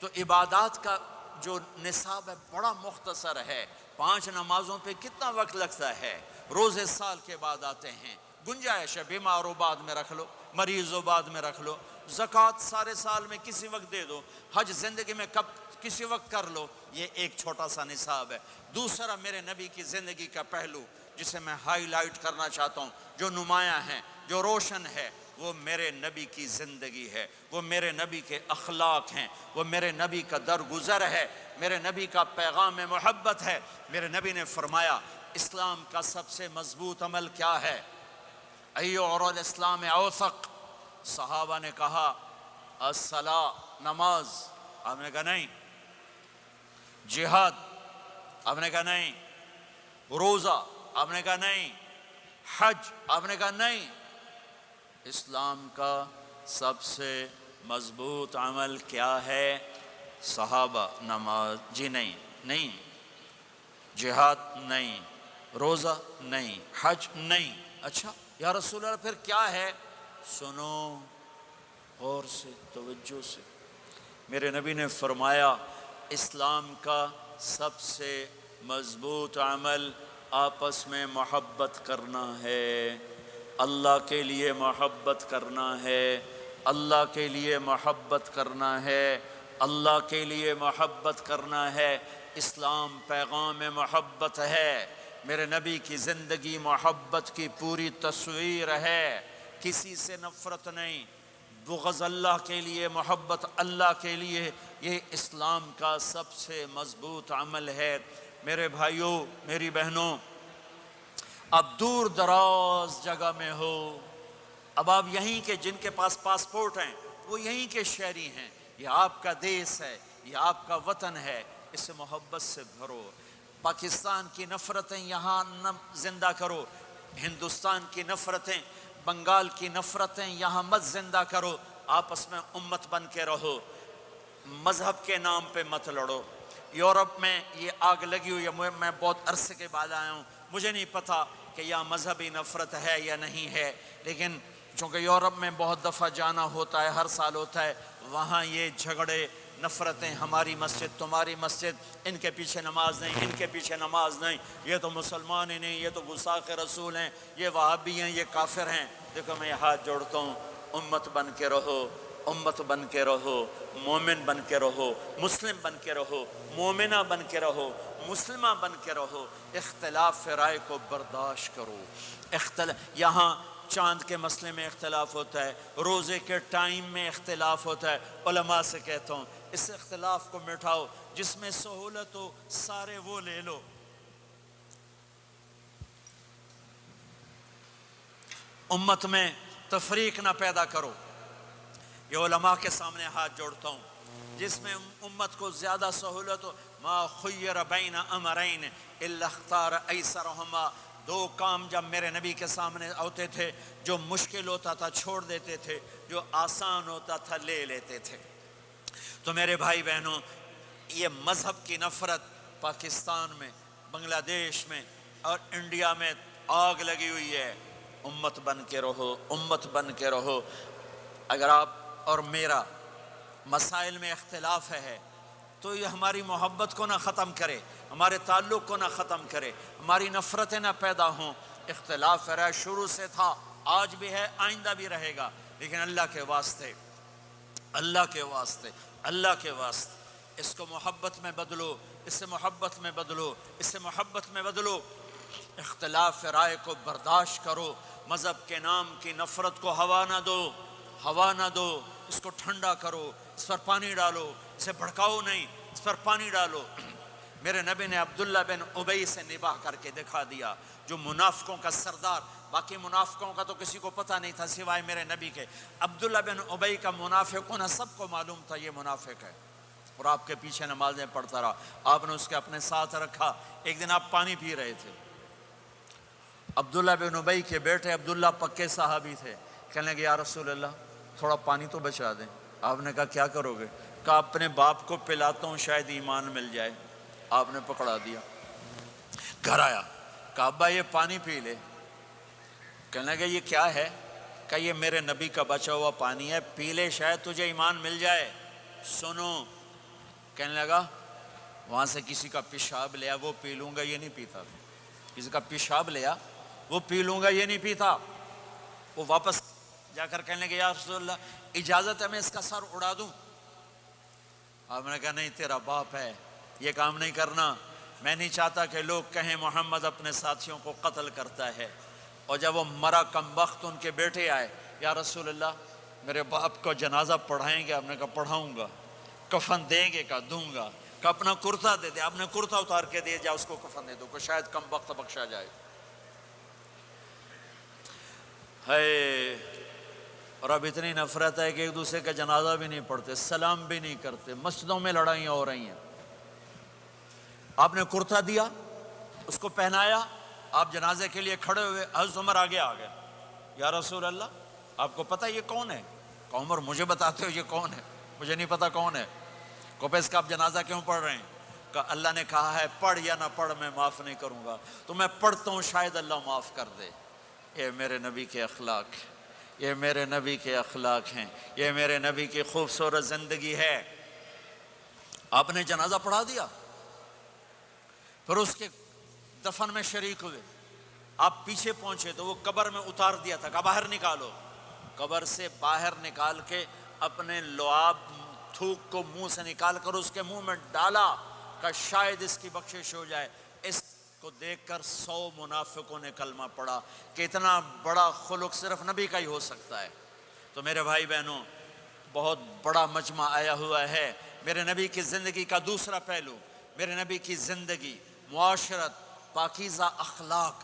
تو عبادات کا جو نصاب ہے بڑا مختصر ہے۔ 5 نمازوں پہ کتنا وقت لگتا ہے؟ روزے سال کے بعد آتے ہیں، گنجائش ہے، بیمار ہو بعد میں رکھ لو، مریض ہو بعد میں رکھ لو، زکوٰۃ سارے سال میں کسی وقت دے دو، حج زندگی میں کب کسی وقت کر لو۔ یہ ایک چھوٹا سا نصاب ہے۔ دوسرا میرے نبی کی زندگی کا پہلو جسے میں ہائی لائٹ کرنا چاہتا ہوں، جو نمایاں ہے، جو روشن ہے، وہ میرے نبی کی زندگی ہے، وہ میرے نبی کے اخلاق ہیں، وہ میرے نبی کا درگزر ہے، میرے نبی کا پیغام محبت ہے۔ میرے نبی نے فرمایا اسلام کا سب سے مضبوط عمل کیا ہے؟ ایو اور الاسلام اوثق۔ صحابہ نے کہا الصلاۃ، نماز۔ آپ نے کہا نہیں۔ جہاد؟ آپ نے کہا نہیں۔ روزہ؟ آپ نے کہا نہیں۔ حج؟ آپ نے کہا نہیں۔ اسلام کا سب سے مضبوط عمل کیا ہے؟ صحابہ، نماز؟ جی نہیں۔ جہاد؟ نہیں۔ روزہ؟ نہیں۔ حج؟ نہیں۔ اچھا یا رسول اللہ پھر کیا ہے؟ سنو غور سے، توجہ سے۔ میرے نبی نے فرمایا اسلام کا سب سے مضبوط عمل آپس میں محبت کرنا ہے، اللہ کے لیے محبت کرنا ہے، اللہ کے لیے محبت کرنا ہے، اللہ کے لیے محبت کرنا ہے۔ اسلام پیغام محبت ہے۔ میرے نبی کی زندگی محبت کی پوری تصویر ہے، کسی سے نفرت نہیں، بغض اللہ کے لیے، محبت اللہ کے لیے۔ یہ اسلام کا سب سے مضبوط عمل ہے۔ میرے بھائیوں، میری بہنوں، اب دور دراز جگہ میں ہو، اب آپ یہیں کے، جن کے پاس پاسپورٹ ہیں وہ یہیں کے شہری ہیں، یہ آپ کا دیس ہے، یہ آپ کا وطن ہے، اسے محبت سے بھرو۔ پاکستان کی نفرتیں یہاں نہ زندہ کرو، ہندوستان کی نفرتیں، بنگال کی نفرتیں یہاں مت زندہ کرو، آپس میں امت بن کے رہو، مذہب کے نام پہ مت لڑو۔ یورپ میں یہ آگ لگی ہوئی ہے، میں بہت عرصے کے بعد آیا ہوں، مجھے نہیں پتا کہ یہاں مذہبی نفرت ہے یا نہیں ہے، لیکن چونکہ یورپ میں بہت دفعہ جانا ہوتا ہے، ہر سال ہوتا ہے، وہاں یہ جھگڑے، نفرتیں، ہماری مسجد، تمہاری مسجد، ان کے پیچھے نماز نہیں، ان کے پیچھے نماز نہیں، یہ تو مسلمان ہی نہیں، یہ تو گستاخ رسول ہیں، یہ وہابی ہیں، یہ کافر ہیں۔ دیکھو میں ہاتھ جوڑتا ہوں، امت بن کے رہو، امت بن کے رہو، مومن بن کے رہو، مسلم بن کے رہو، مومنہ بن کے رہو، مسلمہ بن کے رہو، اختلاف رائے کو برداشت کرو۔ یہاں چاند کے مسئلے میں اختلاف ہوتا ہے، روزے کے ٹائم میں اختلاف ہوتا ہے، علماء سے کہتا ہوں اس اختلاف کو مٹاؤ، جس میں سہولت ہو سارے وہ لے لو۔ امت میں تفریق نہ پیدا کرو۔ یہ علماء کے سامنے ہاتھ جوڑتا ہوں، جس میں امت کو زیادہ سہولت ہو، ما خیر بین امرین الا اختار ایسرہما۔ 2 کام جب میرے نبی کے سامنے ہوتے تھے، جو مشکل ہوتا تھا چھوڑ دیتے تھے، جو آسان ہوتا تھا لے لیتے تھے۔ تو میرے بھائی بہنوں، یہ مذہب کی نفرت پاکستان میں، بنگلہ دیش میں اور انڈیا میں آگ لگی ہوئی ہے۔ امت بن کے رہو، امت بن کے رہو۔ اگر آپ اور میرا مسائل میں اختلاف ہے تو یہ ہماری محبت کو نہ ختم کرے، ہمارے تعلق کو نہ ختم کرے، ہماری نفرتیں نہ پیدا ہوں۔ اختلاف رائے شروع سے تھا، آج بھی ہے، آئندہ بھی رہے گا، لیکن اللہ کے واسطے، اللہ کے واسطے، اللہ کے واسطے اس کو محبت میں بدلو، اس سے محبت میں بدلو، اس سے محبت میں بدلو۔ اختلاف رائے کو برداشت کرو، مذہب کے نام کی نفرت کو ہوا نہ دو، ہوا نہ دو، اس کو ٹھنڈا کرو، اس پر پانی ڈالو، اسے بھڑکاؤ نہیں، اس پر پانی ڈالو۔ میرے نبی نے عبداللہ بن ابی سے نباہ کر کے دکھا دیا، جو منافقوں کا سردار، باقی منافقوں کا تو کسی کو پتہ نہیں تھا سوائے میرے نبی کے، عبداللہ بن ابی کا منافق ہونا سب کو معلوم تھا، یہ منافق ہے، اور آپ کے پیچھے نمازیں پڑھتا رہا۔ آپ نے اس کے اپنے ساتھ رکھا۔ ایک دن آپ پانی پی رہے تھے، عبداللہ بن ابی کے بیٹے عبداللہ پکے صحابی تھے، کہنے لگے یا رسول اللہ تھوڑا پانی تو بچا دیں۔ آپ نے کہا کیا کرو گے؟ کہا اپنے باپ کو پلاتا ہوں شاید ایمان مل جائے۔ آپ نے پکڑا دیا، گھر آیا، کہا ابا یہ پانی پی لے۔ کہنے لگے یہ کیا ہے؟ کہا یہ میرے نبی کا بچا ہوا پانی ہے، پی لے شاید تجھے ایمان مل جائے۔ سنو، کہنے لگا وہاں سے کسی کا پیشاب لیا وہ پی لوں گا، یہ نہیں پیتا۔ کسی کا پیشاب لیا وہ پی لوں گا، یہ نہیں پیتا۔ وہ واپس جا کر کہنے لگے یا رسول اللہ اجازت ہے میں اس کا سر اڑا دوں؟ آپ نے کہا نہیں، تیرا باپ ہے، یہ کام نہیں کرنا۔ میں نہیں چاہتا کہ لوگ کہیں محمد اپنے ساتھیوں کو قتل کرتا ہے۔ اور جب وہ مرا کم وقت ان کے بیٹے آئے، یا رسول اللہ میرے باپ کو جنازہ پڑھائیں گے؟ آپ نے کہا پڑھاؤں گا۔ کفن دیں گے؟ کہا دوں گا۔ کہ اپنا کرتا دے دے۔ آپ نے کرتا اتار کے دے جا، اس کو کفن دے دو کہ شاید کم وقت بخشا جائے۔ ہے، اور اب اتنی نفرت ہے کہ ایک دوسرے کا جنازہ بھی نہیں پڑھتے، سلام بھی نہیں کرتے، مسجدوں میں لڑائیاں ہو رہی ہیں۔ آپ نے کرتا دیا، اس کو پہنایا، آپ جنازے کے لیے کھڑے ہوئے، حضرت عمر آگے آ گئے، یا رسول اللہ آپ کو پتہ یہ کون ہے؟ کہ عمر مجھے بتاتے ہو یہ کون ہے؟ مجھے نہیں پتا کون ہے۔ کہ اس کا آپ جنازہ کیوں پڑھ رہے ہیں؟ کہ اللہ نے کہا ہے پڑھ یا نہ پڑھ میں معاف نہیں کروں گا، تو میں پڑھتا ہوں شاید اللہ معاف کر دے۔ یہ میرے نبی کے اخلاق، یہ میرے نبی کے اخلاق ہیں، یہ میرے نبی کی خوبصورت زندگی ہے۔ آپ نے جنازہ پڑھا دیا، پھر اس کے دفن میں شریک ہوئے۔ آپ پیچھے پہنچے تو وہ قبر میں اتار دیا تھا کہ باہر نکالو۔ قبر سے باہر نکال کے اپنے لعاب تھوک کو منہ سے نکال کر اس کے منہ میں ڈالا کہ شاید اس کی بخشش ہو جائے۔ اس کو دیکھ کر 100 منافقوں نے کلمہ پڑھا کہ اتنا بڑا خلق صرف نبی کا ہی ہو سکتا ہے۔ تو میرے بھائی بہنوں، بہت بڑا مجمع آیا ہوا ہے۔ میرے نبی کی زندگی کا دوسرا پہلو، میرے نبی کی زندگی، معاشرت، پاکیزہ اخلاق،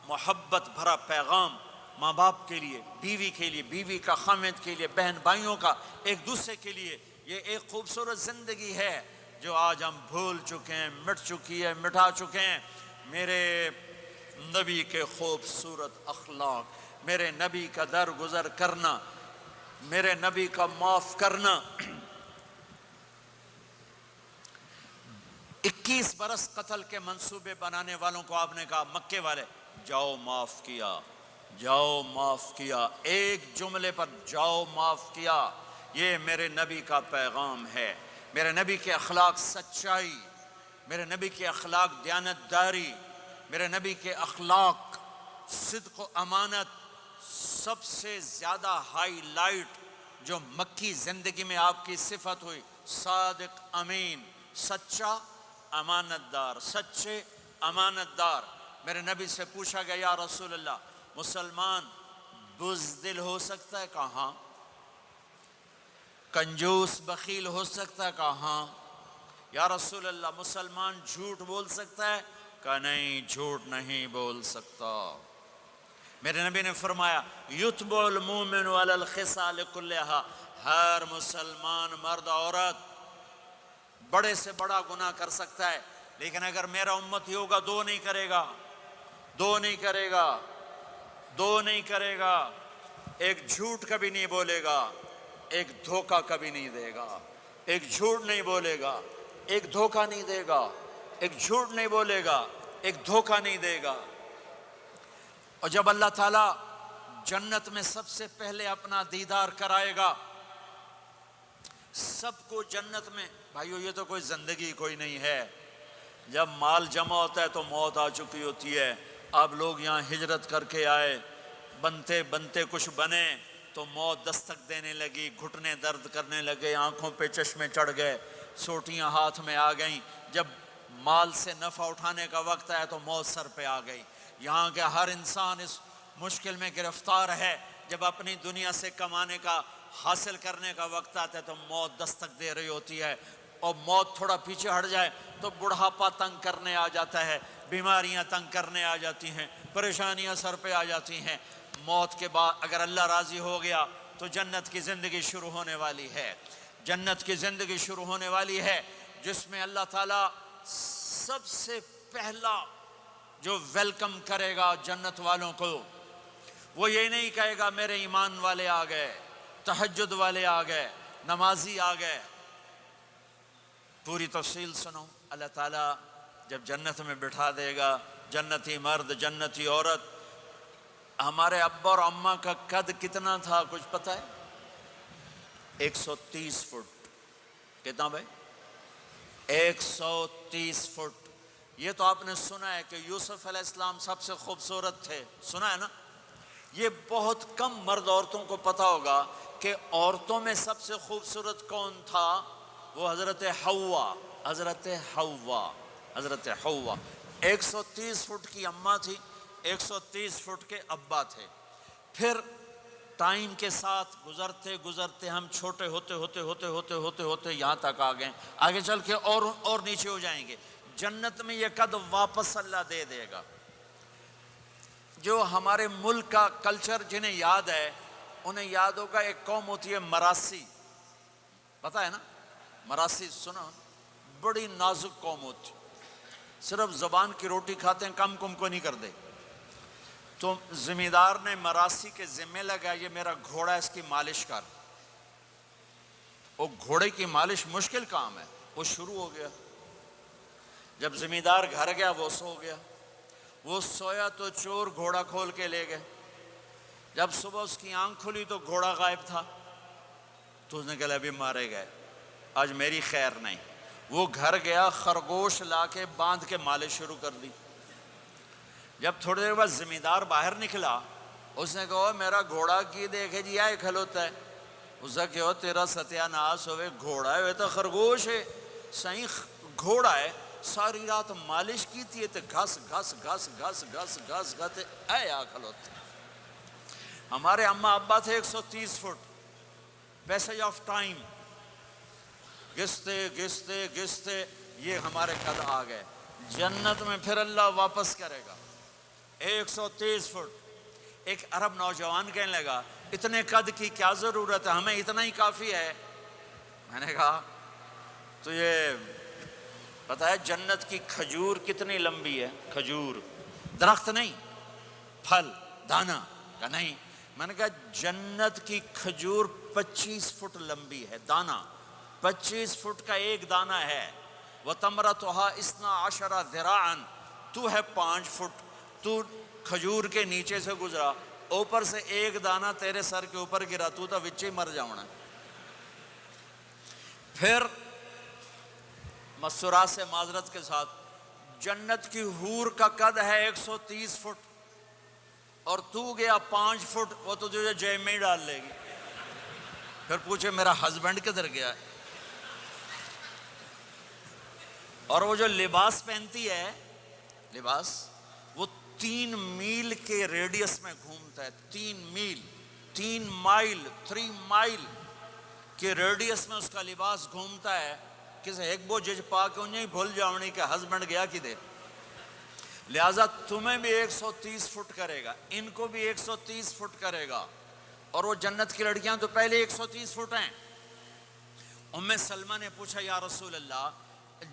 محبت بھرا پیغام، ماں باپ کے لیے، بیوی کے لیے، بیوی کا خامد کے لیے، بہن بھائیوں کا ایک دوسرے کے لیے، یہ ایک خوبصورت زندگی ہے جو آج ہم بھول چکے ہیں، مٹ چکی ہے، مٹا چکے ہیں۔ میرے نبی کے خوبصورت اخلاق، میرے نبی کا درگزر کرنا، میرے نبی کا معاف کرنا۔ 21 برس قتل کے منصوبے بنانے والوں کو آپ نے کہا مکے والے جاؤ معاف کیا، جاؤ معاف کیا، ایک جملے پر جاؤ معاف کیا۔ یہ میرے نبی کا پیغام ہے۔ میرے نبی کے اخلاق سچائی، میرے نبی کے اخلاق دیانتداری، میرے نبی کے اخلاق صدق و امانت۔ سب سے زیادہ ہائی لائٹ جو مکی زندگی میں آپ کی صفت ہوئی، صادق امین، سچا امانت دار، سچے امانت دار۔ میرے نبی سے پوچھا گیا یا رسول اللہ مسلمان بزدل ہو سکتا ہے؟ کہا ہاں۔ کنجوس بخیل ہو سکتا ہے؟ کہا ہاں۔ یا رسول اللہ مسلمان جھوٹ بول سکتا ہے؟ کہا نہیں، جھوٹ نہیں بول سکتا۔ میرے نبی نے فرمایا یتبع المؤمن علی الخصال کلھا، ہر مسلمان مرد عورت بڑے سے بڑا گناہ کر سکتا ہے، لیکن اگر میرا امتی ہوگا دو نہیں کرے گا، دو نہیں کرے گا، دو نہیں کرے گا۔ ایک جھوٹ کبھی نہیں بولے گا، ایک دھوکہ کبھی نہیں دے گا۔ ایک جھوٹ نہیں بولے گا، ایک دھوکہ نہیں دے گا، ایک جھوٹ نہیں بولے گا، ایک دھوکہ نہیں دے گا۔ اور جب اللہ تعالیٰ جنت میں سب سے پہلے اپنا دیدار کرائے گا، سب کو جنت میں، بھائیو یہ تو کوئی زندگی کوئی نہیں ہے۔ جب مال جمع ہوتا ہے تو موت آ چکی ہوتی ہے۔ اب لوگ یہاں ہجرت کر کے آئے، بنتے بنتے کچھ بنے تو موت دستک دینے لگی، گھٹنے درد کرنے لگے، آنکھوں پہ چشمے چڑھ گئے، سوٹیاں ہاتھ میں آ گئیں۔ جب مال سے نفع اٹھانے کا وقت آیا تو موت سر پہ آ گئی۔ یہاں کے ہر انسان اس مشکل میں گرفتار ہے۔ جب اپنی دنیا سے کمانے کا، حاصل کرنے کا وقت آتا ہے تو موت دستک دے رہی ہوتی ہے، اور موت تھوڑا پیچھے ہٹ جائے تو بڑھاپا تنگ کرنے آ جاتا ہے، بیماریاں تنگ کرنے آ جاتی ہیں، پریشانیاں سر پہ آ جاتی ہیں۔ موت کے بعد اگر اللہ راضی ہو گیا تو جنت کی زندگی شروع ہونے والی ہے۔ جنت کی زندگی شروع ہونے والی ہے جس میں اللہ تعالیٰ سب سے پہلا جو ویلکم کرے گا جنت والوں کو، وہ یہ نہیں کہے گا میرے ایمان والے آ گئے، تہجد والے آ گئے، نمازی آ گئے۔ پوری تفصیل سنو۔ اللہ تعالیٰ جب جنت میں بٹھا دے گا، جنتی مرد جنتی عورت۔ ہمارے ابا اور اماں کا قد کتنا تھا کچھ پتہ ہے؟ 130 فٹ۔ کتنا بھائی؟ 130 فٹ۔ یہ تو آپ نے سنا ہے کہ یوسف علیہ السلام سب سے خوبصورت تھے، سنا ہے نا؟ یہ بہت کم مرد عورتوں کو پتہ ہوگا کہ عورتوں میں سب سے خوبصورت کون تھا؟ وہ حضرت حوا، حضرت حوا، حضرت حوا۔ 130 فٹ کی اماں تھی، 130 فٹ کے ابا تھے۔ پھر ٹائم کے ساتھ گزرتے گزرتے ہم چھوٹے ہوتے ہوتے ہوتے ہوتے ہوتے ہوتے یہاں تک آ گئے۔ آگے چل کے اور نیچے ہو جائیں گے۔ جنت میں یہ قد واپس اللہ دے دے گا۔ جو ہمارے ملک کا کلچر جنہیں یاد ہے انہیں یاد ہوگا، ایک قوم ہوتی ہے مراسی، پتہ ہے نا؟ مراسی سنا؟ بڑی نازک قوم ہوتی، صرف زبان کی روٹی کھاتے ہیں، کم کم کو نہیں کرتے۔ تو زمیندار نے مراسی کے ذمہ لگا یہ میرا گھوڑا اس کی مالش کر۔ وہ گھوڑے کی مالش مشکل کام ہے، وہ شروع ہو گیا۔ جب زمیندار گھر گیا وہ سو گیا، وہ سویا تو چور گھوڑا کھول کے لے گئے۔ جب صبح اس کی آنکھ کھلی تو گھوڑا غائب تھا، تو اس نے کہا ابھی مارے گئے، آج میری خیر نہیں۔ وہ گھر گیا، خرگوش لا کے باندھ کے مالش شروع کر دی۔ جب تھوڑی دیر بعد زمیندار باہر نکلا، اس نے کہا میرا گھوڑا کی دیکھے جی آئے کھلوتا ہے۔ اس نے کہا تیرا ستیہ ناس ہوئے، گھوڑا ہے وہ تو خرگوش ہے، صحیح گھوڑا ہے، ساری رات مالش کی تھی تو گھس گھس گھس گھس گھس گھس گھس اے آ کھلوتے۔ ہمارے اماں ابا تھے 130 فٹ، پیسج آف ٹائم، گھستے گھستے گھستے یہ ہمارے قد آ گئے۔ جنت میں پھر اللہ واپس کرے گا 130 فٹ۔ ایک عرب نوجوان کہنے لگا اتنے قد کی کیا ضرورت ہے، ہمیں اتنا ہی کافی ہے۔ میں نے کہا تو یہ پتہ ہے جنت کی کھجور کتنی لمبی ہے؟ کھجور درخت نہیں، پھل دانا کا نہیں۔ میں نے کہا جنت کی کھجور 25 فٹ لمبی ہے، دانا 25 فٹ کا ایک دانا ہے۔ وَتَمْرَتُهَا 12 ذِرَاعًا، تو ہے 5 فٹ، تو کھجور کے نیچے سے گزرا، اوپر سے ایک دانہ تیرے سر کے اوپر گرا، تو تا وچے مر جاؤنا۔ پھر مسورات سے معذرت کے ساتھ جنت کی حور کا قد ہے 130 فٹ، اور تو گیا 5 فٹ، وہ تو تجھے جیب میں ہی ڈال لے گی۔ پھر پوچھے میرا ہسبینڈ کدھر گیا ہے؟ اور وہ جو لباس پہنتی ہے، لباس وہ 3 میل کے ریڈیس میں گھومتا ہے، 3 مائل کے ریڈیس میں اس کا لباس گھومتا ہے۔ کسی ایک بو جج پا کے انہیں بھول جاؤنی کہ ہسبینڈ گیا کی دے۔ لہٰذا تمہیں بھی 130 فٹ کرے گا، ان کو بھی 130 فٹ کرے گا، اور وہ جنت کی لڑکیاں تو پہلے 130 فٹ ہیں۔ ام سلمہ نے پوچھا یا رسول اللہ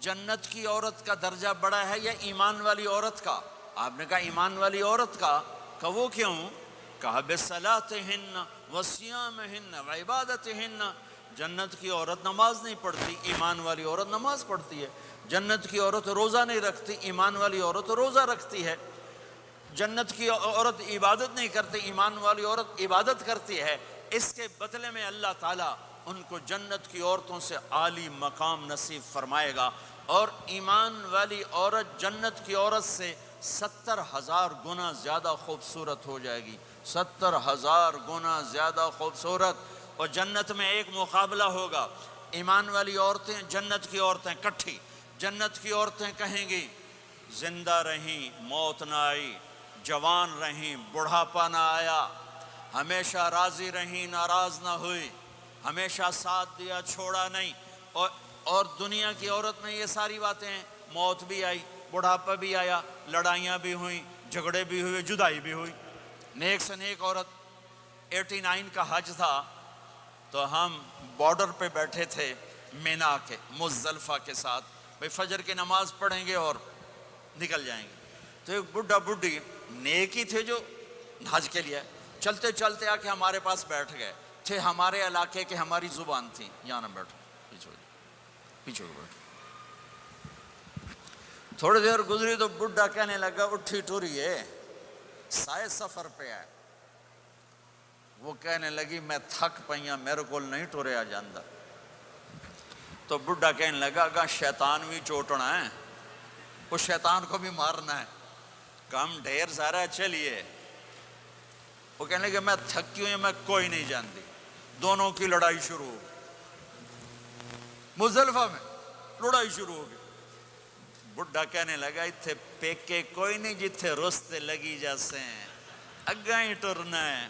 جنت کی عورت کا درجہ بڑا ہے یا ایمان والی عورت کا؟ آپ نے کہا ایمان والی عورت کا۔ کہا وہ کیوں؟ کہا بصلاتہن وصیامہن وعبادتہن، جنت کی عورت نماز نہیں پڑھتی، ایمان والی عورت نماز پڑھتی ہے۔ جنت کی عورت روزہ نہیں رکھتی، ایمان والی عورت روزہ رکھتی ہے۔ جنت کی عورت عبادت نہیں کرتی، ایمان والی عورت عبادت کرتی ہے۔ اس کے بدلے میں اللہ تعالیٰ ان کو جنت کی عورتوں سے عالی مقام نصیب فرمائے گا، اور ایمان والی عورت جنت کی عورت سے 70,000 گنا زیادہ خوبصورت ہو جائے گی، 70,000 گنا زیادہ خوبصورت۔ اور جنت میں ایک مقابلہ ہوگا، ایمان والی عورتیں جنت کی عورتیں کٹھی، جنت کی عورتیں کہیں گی زندہ رہیں موت نہ آئی، جوان رہیں بڑھاپا نہ آیا، ہمیشہ راضی رہیں ناراض نہ ہوئی، ہمیشہ ساتھ دیا چھوڑا نہیں۔ اور دنیا کی عورت میں یہ ساری باتیں ہیں، موت بھی آئی، بڑھاپا بھی آیا، لڑائیاں بھی ہوئیں، جھگڑے بھی ہوئے، جدائی بھی ہوئی۔ نیک سے نیک عورت 89 کا حج تھا، تو ہم بارڈر پہ بیٹھے تھے مینا کے مزدلفہ کے ساتھ، بھئی فجر کی نماز پڑھیں گے اور نکل جائیں گے۔ تو ایک بڈھا بڈھی نیک ہی تھے جو حج کے لیے، چلتے چلتے آ کے ہمارے پاس بیٹھ گئے تھے، ہمارے علاقے کے، ہماری زبان تھی، یہاں نہ بیٹھو، پیچھے بیٹھو۔ تھوڑی دیر گزری تو بڈھا کہنے لگا اٹھی ٹوری ہے، سائے سفر پہ ہے۔ وہ کہنے لگی میں تھک پئیاں، میرے کو نہیں ٹوریا جاندہ۔ تو بڈھا کہنے لگا اگا شیطان بھی چوٹنا ہے، اس شیطان کو بھی مارنا ہے، کام ڈھیر سارا چلیے۔ وہ کہنے لگا میں تھکی ہوئی، میں کوئی نہیں جانتی۔ دونوں کی لڑائی شروع ہو گئی، مزدلفہ میں لڑائی شروع ہو گئی۔ بڈھا کہنے لگا اتھے پیکے کوئی نہیں جتھے رستے لگی جیسے ہیں، اگاں ہی ٹرنا ہے۔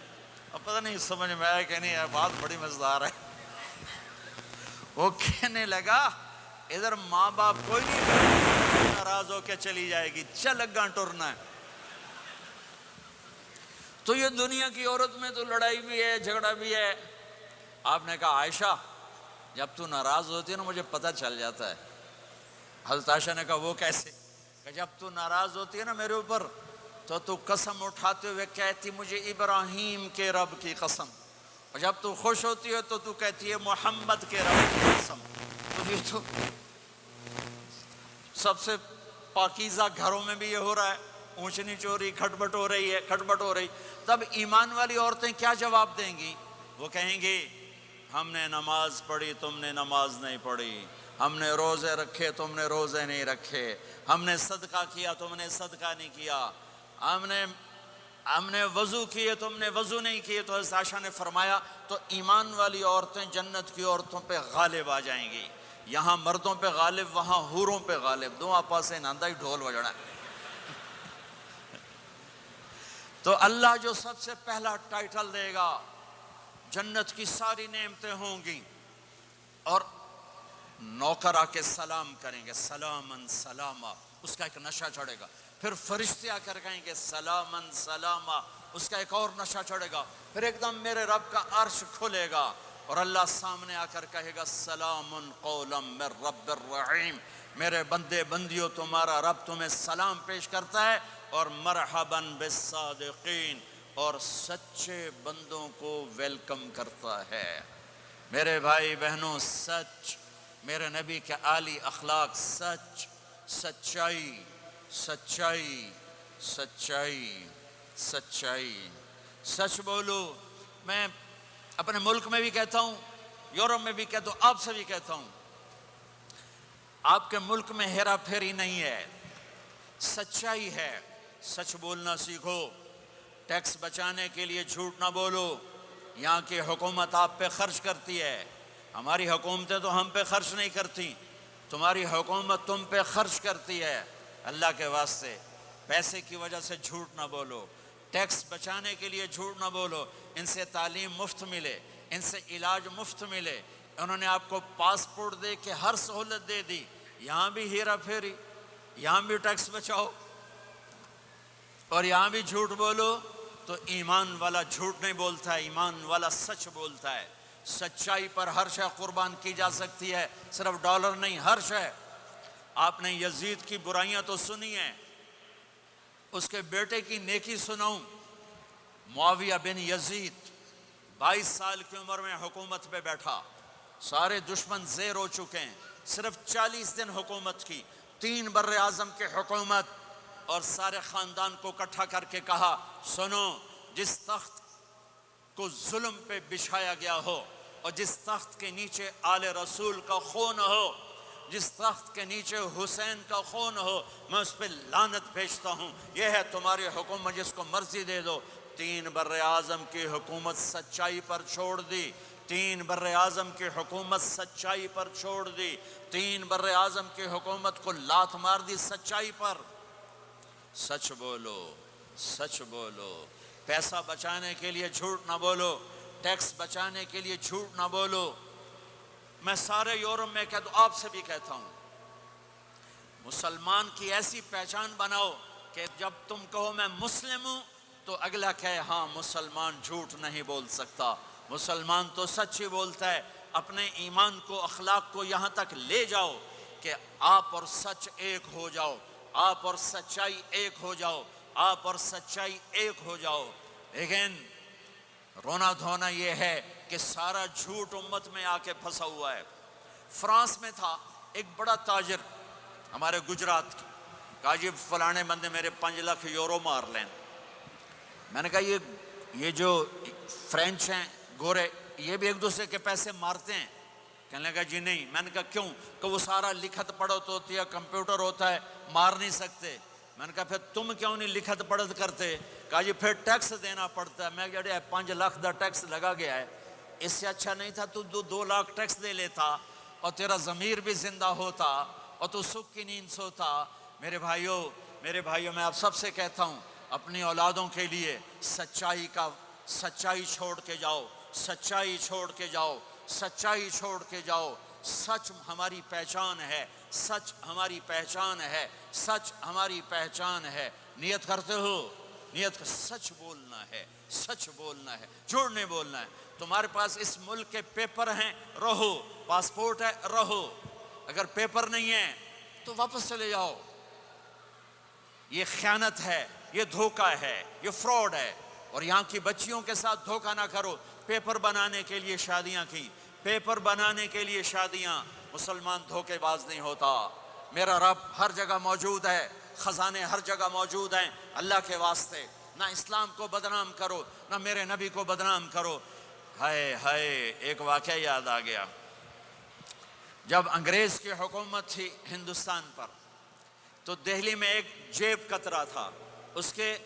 اب پتہ نہیں سمجھ میں آیا کہ نہیں، بات بڑی مزدار ہے۔ وہ کہنے لگا ادھر ماں باپ کوئی نہیں، ناراض ہو کے چلی جائے گی، چل اگاں ٹرنا ہے۔ تو یہ دنیا کی عورت میں تو لڑائی بھی ہے، جھگڑا بھی ہے۔ آپ نے کہا عائشہ جب تو ناراض ہوتی ہے نا مجھے پتہ چل جاتا ہے۔ حضرت عائشہ نے کہا وہ کیسے؟ کہ جب تو ناراض ہوتی ہے نا میرے اوپر تو قسم اٹھاتے ہوئے کہتی مجھے ابراہیم کے رب کی قسم، اور جب تو خوش ہوتی ہے تو کہتی ہے محمد کے رب کی قسم۔ تو یہ تو سب سے پاکیزہ گھروں میں بھی یہ ہو رہا ہے، اونچ نیچ ہو رہی، کھٹپٹ ہو رہی ہے، کھٹپٹ ہو رہی۔ تب ایمان والی عورتیں کیا جواب دیں گی؟ وہ کہیں گی ہم نے نماز پڑھی تم نے نماز نہیں پڑھی، ہم نے روزے رکھے تم نے روزے نہیں رکھے، ہم نے صدقہ کیا تم نے صدقہ نہیں کیا، ہم نے وضو کیے تم نے وضو نہیں کیے۔ تو حضرت عائشہ نے فرمایا تو ایمان والی عورتیں جنت کی عورتوں پہ غالب آ جائیں گی، یہاں مردوں پہ غالب وہاں حوروں پہ غالب، دو آپا سے ناندہ ہی ڈھول بجنا ہے۔ تو اللہ جو سب سے پہلا ٹائٹل دے گا، جنت کی ساری نعمتیں ہوں گی، اور نوکر آ کے سلام کریں گے سلامن سلاما، اس کا ایک نشہ چڑھے گا۔ پھر فرشتے آ کر کہیں گے سلامن سلاما، اس کا ایک اور نشہ چڑھے گا۔ پھر ایک دم میرے رب کا عرش کھلے گا اور اللہ سامنے آ کر کہے گا سلام قولا من رب الرحیم، میرے بندے بندیوں تمہارا رب تمہیں سلام پیش کرتا ہے، اور مرحبا بالصادقین، اور سچے بندوں کو ویلکم کرتا ہے۔ میرے بھائی بہنوں، سچ، میرے نبی کے عالی اخلاق، سچ، سچائی، سچائی، سچائی، سچائی، سچ بولو۔ میں اپنے ملک میں بھی کہتا ہوں، یورپ میں بھی کہتا ہوں، آپ سے بھی کہتا ہوں، آپ کے ملک میں ہیرا پھیری نہیں ہے، سچائی ہے۔ سچ بولنا سیکھو، ٹیکس بچانے کے لیے جھوٹ نہ بولو۔ یہاں کی حکومت آپ پہ خرچ کرتی ہے، ہماری حکومتیں تو ہم پہ خرچ نہیں کرتی، تمہاری حکومت تم پہ خرچ کرتی ہے۔ اللہ کے واسطے پیسے کی وجہ سے جھوٹ نہ بولو، ٹیکس بچانے کے لیے جھوٹ نہ بولو۔ ان سے تعلیم مفت ملے، ان سے علاج مفت ملے، انہوں نے آپ کو پاسپورٹ دے کے ہر سہولت دے دی، یہاں بھی ہیرا پھیری، یہاں بھی ٹیکس بچاؤ اور یہاں بھی جھوٹ بولو۔ تو ایمان والا جھوٹ نہیں بولتا ہے، ایمان والا سچ بولتا ہے۔ سچائی پر ہر شے قربان کی جا سکتی ہے، صرف ڈالر نہیں، ہر شے۔ آپ نے یزید کی برائیاں تو سنی ہیں، اس کے بیٹے کی نیکی سناؤں۔ معاویہ بن یزید 22 سال کی عمر میں حکومت پہ بیٹھا، سارے دشمن زیر ہو چکے ہیں، صرف 40 دن حکومت کی، 3 بر اعظم کی حکومت، اور سارے خاندان کو اکٹھا کر کے کہا سنو، جس تخت کو ظلم پہ بچھایا گیا ہو اور جس تخت کے نیچے آل رسول کا خون ہو، جس تخت کے نیچے حسین کا خون ہو، میں اس پہ لعنت بھیجتا ہوں۔ یہ ہے تمہاری حکومت، جس کو مرضی دے دو۔ 3 بر اعظم کی حکومت سچائی پر چھوڑ دی، 3 بر اعظم کی حکومت سچائی پر چھوڑ دی، 3 بر اعظم کی حکومت کو لات مار دی سچائی پر۔ سچ بولو، سچ بولو، پیسہ بچانے کے لیے جھوٹ نہ بولو، ٹیکس بچانے کے لیے جھوٹ نہ بولو۔ میں سارے یورپ میں کہتا ہوں، آپ سے بھی کہتا ہوں، مسلمان کی ایسی پہچان بناؤ کہ جب تم کہو میں مسلم ہوں تو اگلا کہے ہاں مسلمان جھوٹ نہیں بول سکتا، مسلمان تو سچ ہی بولتا ہے۔ اپنے ایمان کو، اخلاق کو یہاں تک لے جاؤ کہ آپ اور سچ ایک ہو جاؤ، آپ اور سچائی ایک ہو جاؤ، آپ اور سچائی ایک ہو جاؤ۔ لیکن رونا دھونا یہ ہے کہ سارا جھوٹ امت میں آ کے پھنسا ہوا ہے۔ فرانس میں تھا ایک بڑا تاجر ہمارے گجرات کی، کہا جی فلانے بندے میرے 5 لاکھ یورو مار لیں۔ میں نے کہا یہ جو فرینچ ہیں گورے، یہ بھی ایک دوسرے کے پیسے مارتے ہیں؟ کہنے لگا جی نہیں۔ میں نے کہا کیوں؟ کہ وہ سارا لکھت پڑھت ہوتی ہے، کمپیوٹر ہوتا ہے، مار نہیں سکتے۔ میں نے کہا پھر تم کیوں نہیں لکھت پڑھت کرتے؟ کہا جی پھر ٹیکس دینا پڑتا ہے۔ میں کہا 5 لاکھ دا ٹیکس لگا گیا ہے، اس سے اچھا نہیں تھا تو 2 لاکھ ٹیکس دے لیتا اور تیرا ضمیر بھی زندہ ہوتا اور تو سکھ کی نیند سوتا۔ میرے بھائیوں میں آپ سب سے کہتا ہوں، اپنی اولادوں کے لیے سچائی چھوڑ کے جاؤ، سچائی چھوڑ کے جاؤ، سچائی چھوڑ کے جاؤ۔ سچ ہماری پہچان ہے، سچ ہماری پہچان ہے، سچ ہماری پہچان ہے۔ نیت کرتے ہو؟ نیت کا سچ بولنا ہے، سچ بولنا ہے، جھوٹ نہیں بولنا ہے۔ تمہارے پاس اس ملک کے پیپر ہیں، رہو، پاسپورٹ ہے، رہو۔ اگر پیپر نہیں ہے تو واپس چلے جاؤ۔ یہ خیانت ہے، یہ دھوکہ ہے، یہ فراڈ ہے۔ اور یہاں کی بچیوں کے ساتھ دھوکہ نہ کرو۔ پیپر بنانے کے لیے شادیاں کی، پیپر بنانے کے لیے شادیاں۔ مسلمان دھوکے باز نہیں ہوتا۔ میرا رب ہر جگہ موجود ہے، خزانے ہر جگہ موجود ہیں۔ اللہ کے واسطے نہ اسلام کو بدنام کرو، نہ میرے نبی کو بدنام کرو۔ ہائے ہائے، ایک واقعہ یاد آ گیا۔ جب انگریز کی حکومت تھی ہندوستان پر تو دہلی میں ایک جیب کترا تھا، اس کے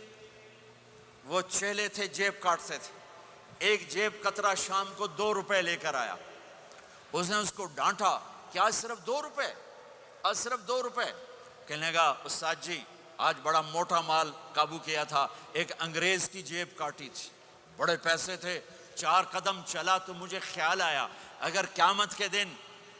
وہ چیلے تھے جیب کاٹتے تھے۔ ایک جیب کترا شام کو 2 روپے لے کر آیا۔ اس نے اس کو ڈانٹا کہ آج صرف 2 روپے، آج صرف 2 روپے۔ کہنے لگا استاد جی آج بڑا موٹا مال قابو کیا تھا، ایک انگریز کی جیب کاٹی تھی، بڑے پیسے تھے۔ 4 قدم چلا تو مجھے خیال آیا اگر قیامت کے دن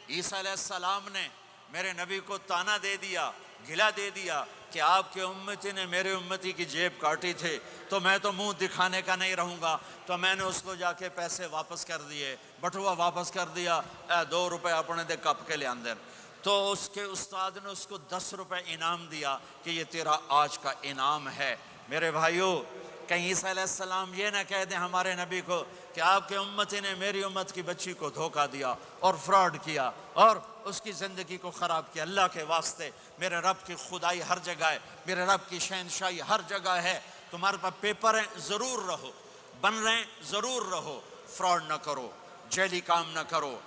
عیسیٰ علیہ السلام نے میرے نبی کو تانا دے دیا، گلا دے دیا کہ آپ کے امتی نے میرے امتی کی جیب کاٹی تھی، تو میں تو منہ دکھانے کا نہیں رہوں گا۔ تو میں نے اس کو جا کے پیسے واپس کر دیے، بٹوا واپس کر دیا، 2 روپے اپنے دے کپ کے لے اندر۔ تو اس کے استاد نے اس کو 10 روپے انعام دیا کہ یہ تیرا آج کا انعام ہے۔ میرے بھائیو، کہیں عیسیٰ علیہ السلام یہ نہ کہہ دیں ہمارے نبی کو کہ آپ کے امتی نے میری امت کی بچی کو دھوکہ دیا اور فراڈ کیا اور اس کی زندگی کو خراب کیا۔ اللہ کے واسطے، میرے رب کی خدائی ہر جگہ ہے، میرے رب کی شہنشاہی ہر جگہ ہے۔ تمہارے پاس پیپر ہیں، ضرور رہو، بن رہے ہیں، ضرور رہو، فراڈ نہ کرو، جعلی کام نہ کرو،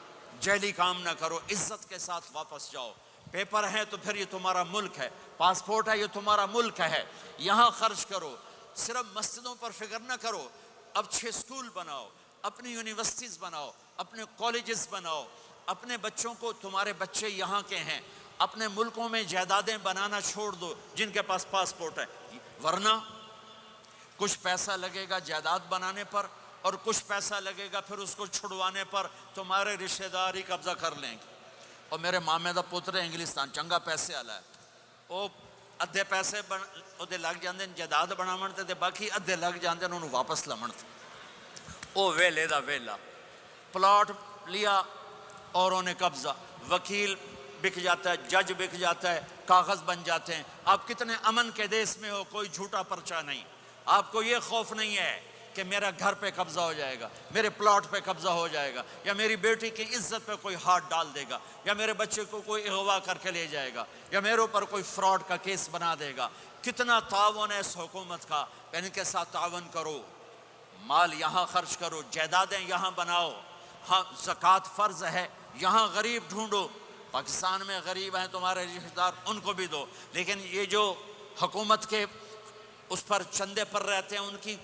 جعلی کام نہ کرو، عزت کے ساتھ واپس جاؤ۔ پیپر ہے تو پھر یہ تمہارا ملک ہے، پاسپورٹ ہے یہ تمہارا ملک ہے، یہاں خرچ کرو۔ صرف مسجدوں پر فکر نہ کرو، اب 6 سکول بناؤ، اپنی یونیورسٹیز بناؤ، اپنے کالجز بناؤ، اپنے بچوں کو، تمہارے بچے یہاں کے ہیں، اپنے ملکوں میں جائیدادیں بنانا چھوڑ دو جن کے پاس پاسپورٹ ہے، ورنہ کچھ پیسہ لگے گا جائیداد بنانے پر اور کچھ پیسہ لگے گا پھر اس کو چھڑوانے پر، تمہارے رشتہ دار ہی قبضہ کر لیں گے۔ اور میرے مامے دا پتر انگلستان چنگا پیسے والا ہے، وہ ادھے پیسے ਉਹਦੇ ਲੱਗ ਜਾਂਦੇ ਨੇ ਜਾਇਦਾਦ ਬਣਾਉਣ ਤੇ ਬਾਕੀ ਅੱਧੇ ਲੱਗ ਜਾਂਦੇ ਨੇ ਉਹਨੂੰ ਵਾਪਸ ਲਾਉਣ ਤੇ। ਉਹ ਵੇਲੇ ਦਾ ਵੇਲਾ پلاٹ لیا اور انہیں قبضہ، وکیل بک جاتا ہے، جج بک جاتا ہے، کاغذ بن جاتے ہیں۔ آپ کتنے امن کے دیس میں ہو، کوئی جھوٹا پرچہ نہیں، آپ کو یہ خوف نہیں ہے کہ میرا گھر پہ قبضہ ہو جائے گا، میرے پلاٹ پہ قبضہ ہو جائے گا، یا میری بیٹی کی عزت پہ کوئی ہاتھ ڈال دے گا، یا میرے بچے کو کوئی اغوا کر کے لے جائے گا، یا میرے اوپر کوئی فراڈ کا کیس بنا دے گا۔ کتنا تعاون ہے اس حکومت کا، ان کے ساتھ تعاون کرو، مال یہاں خرچ کرو، جائیدادیں یہاں بناؤ۔ ہاں زکوٰۃ فرض ہے، یہاں غریب ڈھونڈو، پاکستان میں غریب ہیں تمہارے رشتہ دار، ان کو بھی دو۔ لیکن یہ جو حکومت کے اس پر چندے پر رہتے ہیں،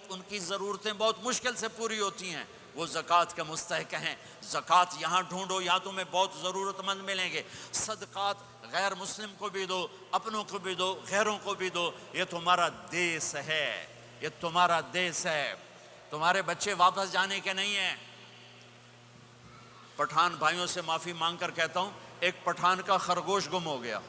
ان کی ضرورتیں بہت مشکل سے پوری ہوتی ہیں، وہ زکوٰۃ کے مستحق ہیں۔ زکوٰۃ یہاں ڈھونڈو، یہاں تمہیں بہت ضرورت مند ملیں گے۔ صدقات غیر مسلم کو بھی دو، اپنوں کو بھی دو، غیروں کو بھی دو۔ یہ تمہارا دیس ہے، یہ تمہارا دیس ہے، تمہارے بچے واپس جانے کے نہیں ہیں۔ پٹھان بھائیوں سے معافی مانگ کر کہتا ہوں، ایک پٹھان کا خرگوش گم ہو گیا،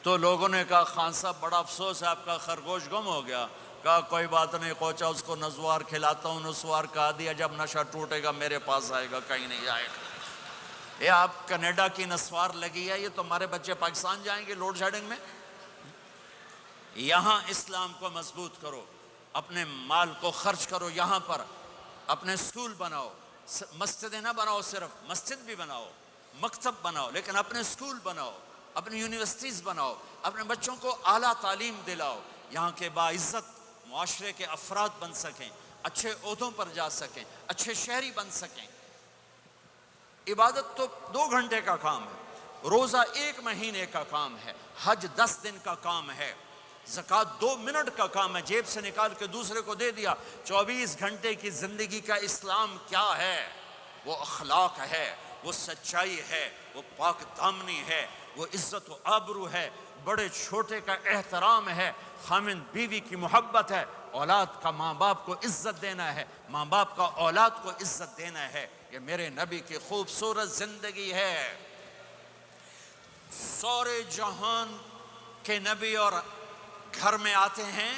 تو لوگوں نے کہا خان صاحب بڑا افسوس ہے آپ کا خرگوش گم ہو گیا۔ کہا کوئی بات نہیں کوچا، اس کو نسوار کھلاتا ہوں، نسوار کہا دیا جب نشہ ٹوٹے گا میرے پاس آئے گا، کہیں نہیں جائے گا۔ یہ آپ کینیڈا کی نسوار لگی ہے، یہ تمہارے بچے پاکستان جائیں گے لوڈ شیڈنگ میں؟ یہاں اسلام کو مضبوط کرو، اپنے مال کو خرچ کرو یہاں پر، اپنے اسکول بناؤ، مسجدیں نہ بناؤ، صرف مسجد بھی بناؤ، مکتب بناؤ، لیکن اپنے اسکول بناؤ، اپنی یونیورسٹیز بناؤ، اپنے بچوں کو اعلیٰ تعلیم دلاؤ، یہاں کے باعزت معاشرے کے افراد بن سکیں، اچھے عہدوں پر جا سکیں، اچھے شہری بن سکیں۔ عبادت تو 2 گھنٹے کا کام ہے، روزہ 1 مہینے کا کام ہے، حج 10 دن کا کام ہے، زکوٰۃ 2 منٹ کا کام ہے، جیب سے نکال کے دوسرے کو دے دیا۔ 24 گھنٹے کی زندگی کا اسلام کیا ہے؟ وہ اخلاق ہے، وہ سچائی ہے، وہ پاک دامنی ہے، وہ عزت و آبرو ہے، بڑے چھوٹے کا احترام ہے، خامند بیوی کی محبت ہے، اولاد کا ماں باپ کو عزت دینا ہے، ماں باپ کا اولاد کو عزت دینا ہے۔ یہ میرے نبی کی خوبصورت زندگی ہے۔ سورے جہان کے نبی اور گھر میں آتے ہیں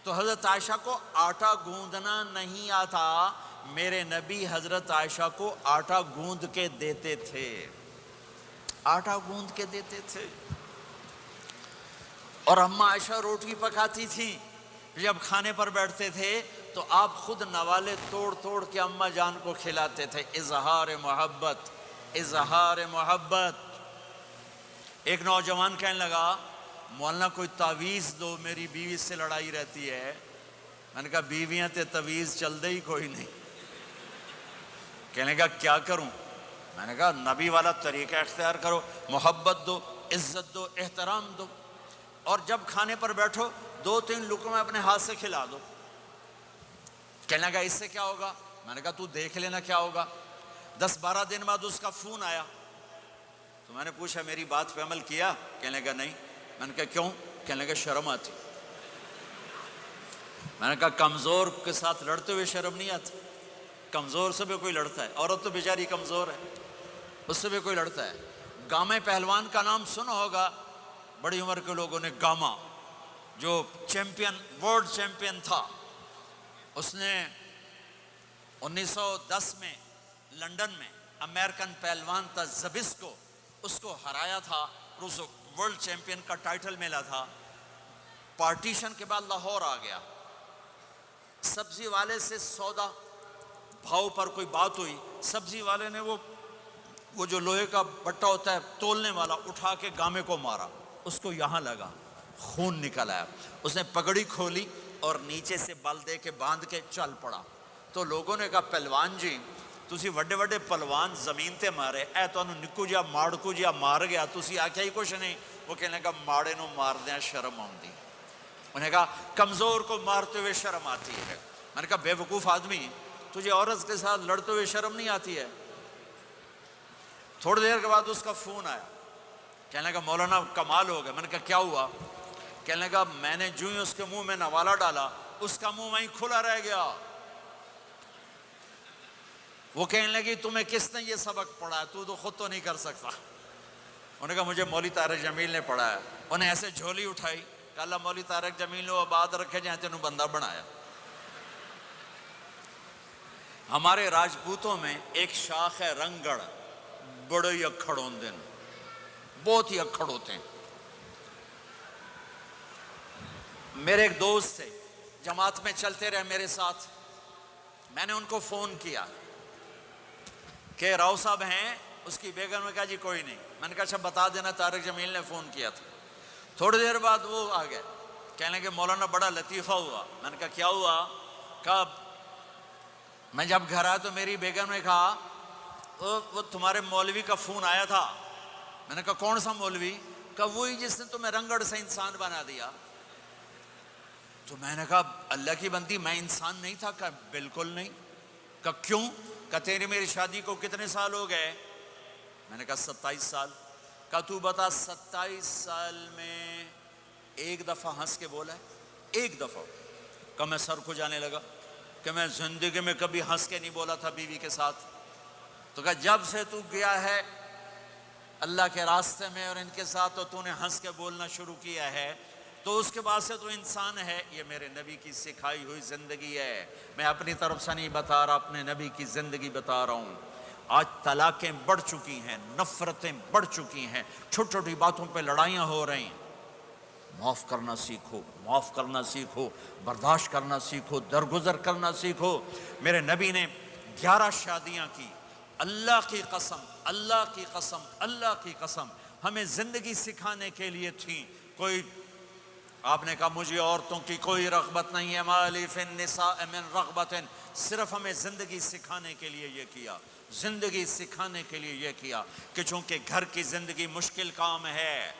تو حضرت عائشہ کو آٹا گوندنا نہیں آتا، میرے نبی حضرت عائشہ کو آٹا گوند کے دیتے تھے، آٹا گوند کے دیتے تھے۔ اور اماں عائشہ روٹی پکاتی تھی، جب کھانے پر بیٹھتے تھے تو آپ خود نوالے توڑ توڑ کے اماں جان کو کھلاتے تھے۔ اظہار محبت، اظہار محبت۔ ایک نوجوان کہنے لگا مولانا کوئی تعویذ دو، میری بیوی سے لڑائی رہتی ہے۔ میں نے کہا بیویاں تے تعویذ چل دے ہی کوئی نہیں۔ کہنے کا کیا کروں؟ میں نے کہا نبی والا طریقہ اختیار کرو، محبت دو، عزت دو، احترام دو، اور جب کھانے پر بیٹھو 2-3 لقمے اپنے ہاتھ سے کھلا دو۔ کہنے لگا اس سے کیا ہوگا؟ میں نے کہا تو دیکھ لینا کیا ہوگا۔ 10-12 دن بعد اس کا فون آیا تو میں نے پوچھا میری بات پہ عمل کیا؟ کہنے لگا نہیں۔ میں نے کہا کیوں؟ کہنے لگا شرم آتی۔ میں نے کہا کمزور کے ساتھ لڑتے ہوئے شرم نہیں آتی؟ کمزور سے بھی کوئی لڑتا ہے، عورت تو بیچاری کمزور ہے، اس سے بھی کوئی لڑتا ہے۔ گامے پہلوان کا نام سنا ہوگا، بڑی عمر کے لوگوں نے، گاما جو چیمپئن، ورلڈ چیمپئن تھا، اس نے 1910 میں لنڈن میں امریکن پہلوان تھا زبسکو، اس کو ہرایا تھا، اس ورلڈ چیمپئن کا ٹائٹل ملا تھا۔ پارٹیشن کے بعد لاہور آ گیا، سبزی والے سے سودا بھاؤ پر کوئی بات ہوئی، سبزی والے نے وہ جو لوہے کا بٹا ہوتا ہے تولنے والا، اٹھا کے گامے کو مارا، اس کو یہاں لگا، خون نکل آیا۔ اس نے پگڑی کھولی اور نیچے سے بل دے کے باندھ کے چل پڑا۔ تو لوگوں نے کہا پہلوان جی تسی وڈے وڈے پہلوان زمین تے مارے، اے تانوں نکو جا ماڑکو جا مار گیا، تسی آکھیا ہی کچھ نہیں۔ وہ کہنے لگا ماڑے نو مار دیا شرم آندی۔ انہوں نے کہا کمزور کو مارتے ہوئے شرم آتی ہے۔ میں نے کہا بے وقوف آدمی، تجھے عورت کے ساتھ لڑتے ہوئے شرم نہیں آتی ہے؟ تھوڑی دیر کے بعد اس کا فون آیا، کہنے لگا مولانا کمال ہو گیا۔ میں نے کہا کیا ہوا؟ کہنے لگا میں نے جو ہی اس کے منہ میں نوالا ڈالا، اس کا منہ وہیں کھلا رہ گیا۔ وہ کہنے لگی تمہیں کس نے یہ سبق پڑھا ہے؟ تو خود تو نہیں کر سکتا۔ انہوں نے کہا مجھے مولوی طارق جمیل نے پڑھایا۔ انہیں ایسے جھولی اٹھائی، کہا اللہ مولوی طارق جمیل نے آباد رکھے جہاں تینوں بندہ بنایا۔ ہمارے راجپوتوں میں ایک شاخ ہے رنگڑ، بڑے ہی اکھڑ ہوندے ہیں، بہت ہی اکھڑ ہوتے ہیں۔ میرے ایک دوست تھے، جماعت میں چلتے رہے میرے ساتھ، میں نے ان کو فون کیا کہ راؤ صاحب ہیں؟ اس کی بیگم نے کہا جی کوئی نہیں۔ میں نے کہا اچھا بتا دینا طارق جمیل نے فون کیا تھا۔ تھوڑی دیر بعد وہ آ گئے، کہنے کہ مولانا بڑا لطیفہ ہوا۔ میں نے کہا کیا ہوا؟ کہا میں جب گھر آیا تو میری بیگم نے کہا وہ تمہارے مولوی کا فون آیا تھا۔ میں نے کہا کون سا مولوی؟ کہا وہی جس نے تمہیں رنگڑ سے انسان بنا دیا۔ تو میں نے کہا اللہ کی بندی میں انسان نہیں تھا؟ کہا بالکل نہیں۔ کہا کیوں؟ کہا تیری میری شادی کو کتنے سال ہو گئے؟ میں نے کہا 27 سال۔ کہا تو بتا 27 سال میں ایک دفعہ ہنس کے بولا ہے؟ ایک دفعہ؟ کہا میں سر کو جانے لگا کہ میں زندگی میں کبھی ہنس کے نہیں بولا تھا بیوی کے ساتھ۔ تو کہا جب سے تو گیا ہے اللہ کے راستے میں اور ان کے ساتھ تو تو نے ہنس کے بولنا شروع کیا ہے، تو اس کے بعد سے تو انسان ہے۔ یہ میرے نبی کی سکھائی ہوئی زندگی ہے، میں اپنی طرف سے نہیں بتا رہا، اپنے نبی کی زندگی بتا رہا ہوں۔ آج طلاقیں بڑھ چکی ہیں، نفرتیں بڑھ چکی ہیں، چھوٹی چھوٹی باتوں پہ لڑائیاں ہو رہی ہیں۔ معاف کرنا سیکھو، معاف کرنا سیکھو، برداشت کرنا سیکھو، درگزر کرنا سیکھو۔ میرے نبی نے 11 شادیاں کی۔ اللہ کی قسم، اللہ کی قسم، اللہ کی قسم، ہمیں زندگی سکھانے کے لیے تھیں۔ کوئی آپ نے کہا مجھے عورتوں کی کوئی رغبت نہیں ہے، مالی فی النساء من رغبت، صرف ہمیں زندگی سکھانے کے لیے یہ کیا، زندگی سکھانے کے لیے یہ کیا کہ چونکہ گھر کی زندگی مشکل کام ہے،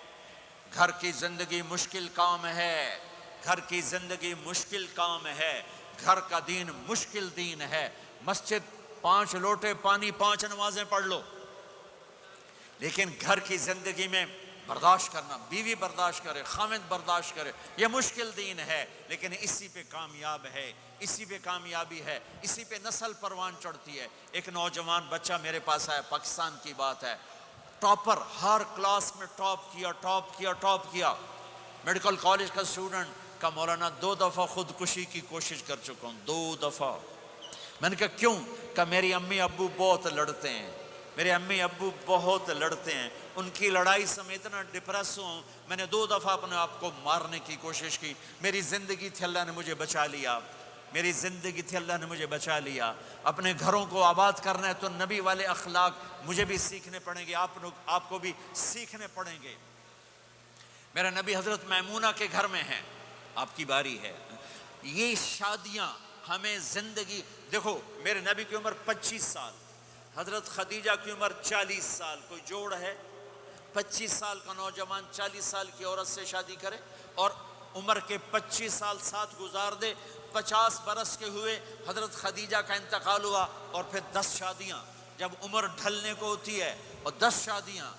گھر کی زندگی مشکل کام ہے، گھر کی زندگی مشکل کام ہے، گھر کا دین مشکل دین ہے۔ مسجد 5 لوٹے پانی 5 نمازیں پڑھ لو، لیکن گھر کی زندگی میں برداشت کرنا، بیوی برداشت کرے، خاوند برداشت کرے، یہ مشکل دین ہے، لیکن اسی پہ کامیاب ہے، اسی پہ کامیابی ہے، اسی پہ نسل پروان چڑھتی ہے۔ ایک نوجوان بچہ میرے پاس آیا، پاکستان کی بات ہے، ٹاپر، ہر کلاس میں ٹاپ کیا، ٹاپ کیا، ٹاپ کیا، میڈیکل کالج کا اسٹوڈنٹ کا مولانا 2 دفعہ خودکشی کی کوشش کر چکا ہوں، 2 دفعہ۔ میں نے کہا کیوں؟ کہ میری امی ابو بہت لڑتے ہیں، میرے امی ابو بہت لڑتے ہیں، ان کی لڑائی سے میں اتنا ڈپریس ہوں، میں نے 2 دفعہ اپنے آپ کو مارنے کی کوشش کی، میری زندگی تھی اللہ نے مجھے بچا لیا، میری زندگی تھی اللہ نے مجھے بچا لیا۔ اپنے گھروں کو آباد کرنا ہے تو نبی والے اخلاق مجھے بھی سیکھنے پڑیں گے، آپ کو بھی سیکھنے پڑیں گے۔ میرا نبی حضرت میمونہ کے گھر میں ہے، آپ کی باری ہے۔ یہ شادیاں ہمیں زندگی، دیکھو میرے نبی کی عمر 25 سال، حضرت خدیجہ کی عمر 40 سال، کوئی جوڑ ہے 25 سال کا نوجوان 40 سال کی عورت سے شادی کرے اور عمر کے 25 سال ساتھ گزار دے، 50 برس کے ہوئے حضرت خدیجہ کا انتقال ہوا، اور پھر 10 شادیاں جب عمر ڈھلنے کو ہوتی ہے، اور 10 شادیاں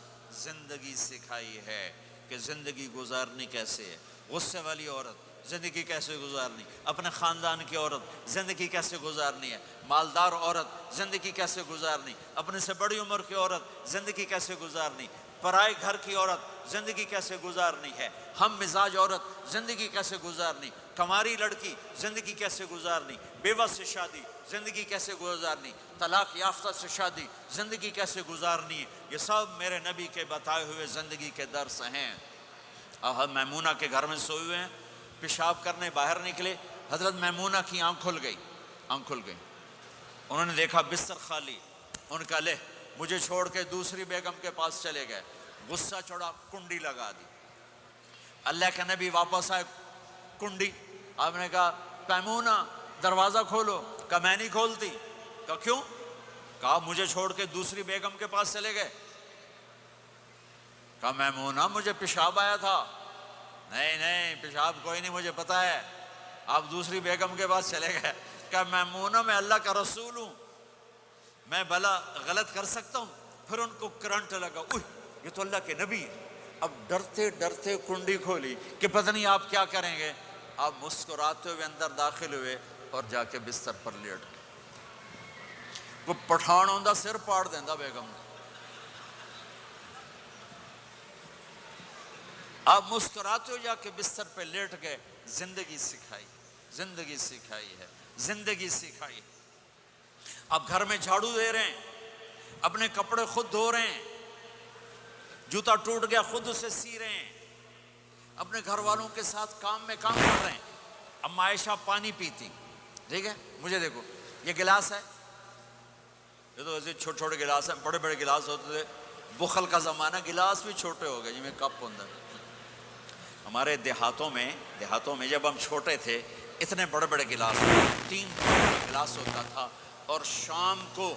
زندگی سکھائی ہے کہ زندگی گزارنی کیسے ہے۔ غصے والی عورت زندگی کیسے گزارنی، اپنے خاندان کی عورت زندگی کیسے گزارنی ہے، مالدار عورت زندگی کیسے گزارنی، اپنے سے بڑی عمر کی عورت زندگی کیسے گزارنی، پرائے گھر کی عورت زندگی کیسے گزارنی ہے، ہم مزاج عورت زندگی کیسے گزارنی، کماری لڑکی زندگی کیسے گزارنی، بیوہ سے شادی زندگی کیسے گزارنی، طلاق یافتہ سے شادی زندگی کیسے گزارنی ہے، یہ سب میرے نبی کے بتائے ہوئے زندگی کے درس ہیں۔ میمونہ کے گھر میں سوئے ہوئے ہیں، پیشاب کرنے باہر نکلے، حضرت میمونہ کی آنکھ کھل گئی، آنکھ کھل گئی، انہوں نے دیکھا بستر خالی، ان کا لے مجھے چھوڑ کے دوسری بیگم کے پاس چلے گئے، غصہ چڑھا، کنڈی لگا دی۔ اللہ کے نبی واپس آئے، کنڈی، آپ نے کہا میمونہ دروازہ کھولو، کہا میں نہیں کھولتی، کہا کیوں؟ کہا مجھے چھوڑ کے دوسری بیگم کے پاس چلے گئے، کہا میمونہ مجھے پیشاب آیا تھا، نہیں نہیں پیشاب کوئی نہیں، مجھے پتا ہے، آپ دوسری بیگم کے پاس چلے گئے۔ کہا میمونہ میں اللہ کا رسول ہوں، میں بھلا غلط کر سکتا ہوں؟ پھر ان کو کرنٹ لگا، اوہ یہ تو اللہ کے نبی ہیں۔ اب ڈرتے ڈرتے کنڈی کھولی کہ پتہ نہیں آپ کیا کریں گے، آپ مسکراتے ہوئے اندر داخل ہوئے اور جا کے بستر پر لیٹ گئے۔ وہ پٹھان ہوندہ سر پاڑ دیندہ بیگم، آپ مسکراتے ہو جا کے بستر پہ لیٹ گئے۔ زندگی سکھائی، زندگی سکھائی ہے، زندگی سکھائی ہے۔ آپ گھر میں جھاڑو دے رہے ہیں، اپنے کپڑے خود دھو رہے ہیں، جوتا ٹوٹ گیا خود اسے سی رہے ہیں، اپنے گھر والوں کے ساتھ کام میں کام کر رہے ہیں۔ اما عائشہ پانی پیتی، ٹھیک ہے، مجھے دیکھو یہ گلاس ہے، یہ تو ایسے چھوٹے چھوٹے گلاس ہیں، بڑے بڑے گلاس ہوتے تھے، بخل کا زمانہ، گلاس بھی چھوٹے ہو گئے، جی میں کپ ہوندہ۔ ہمارے دیہاتوں میں جب ہم چھوٹے تھے اتنے بڑے بڑے گلاس، 3 گلاس ہوتا تھا، اور شام کو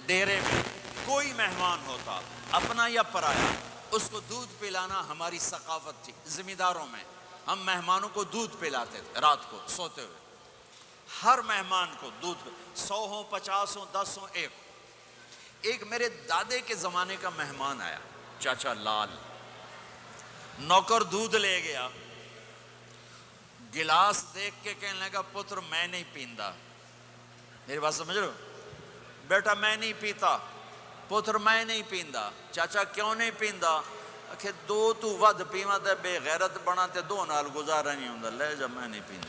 ڈیرے میں کوئی مہمان ہوتا اپنا یا پرایا، اس کو دودھ پلانا ہماری ثقافت تھی۔ ذمہ داروں میں ہم مہمانوں کو دودھ پلاتے تھے، رات کو سوتے ہوئے ہر مہمان کو دودھ، 100 ہوں 50 ہوں 10 ہوں 1۔ ایک میرے دادے کے زمانے کا مہمان آیا، چاچا لال، نوکر دودھ لے گیا، گلاس دیکھ کے کہنے لگا پتر میں نہیں پیندا، میری بات سمجھ رہے ہو؟ بیٹا میں نہیں پیتا، پتر میں نہیں پیندا۔ چاچا کیوں نہیں پیندا؟ کہ 2 تو ود پیواں تے بے غیرت بنا تے 2 نال گزارا نہیں ہوندا، لے جا میں نہیں پیندا۔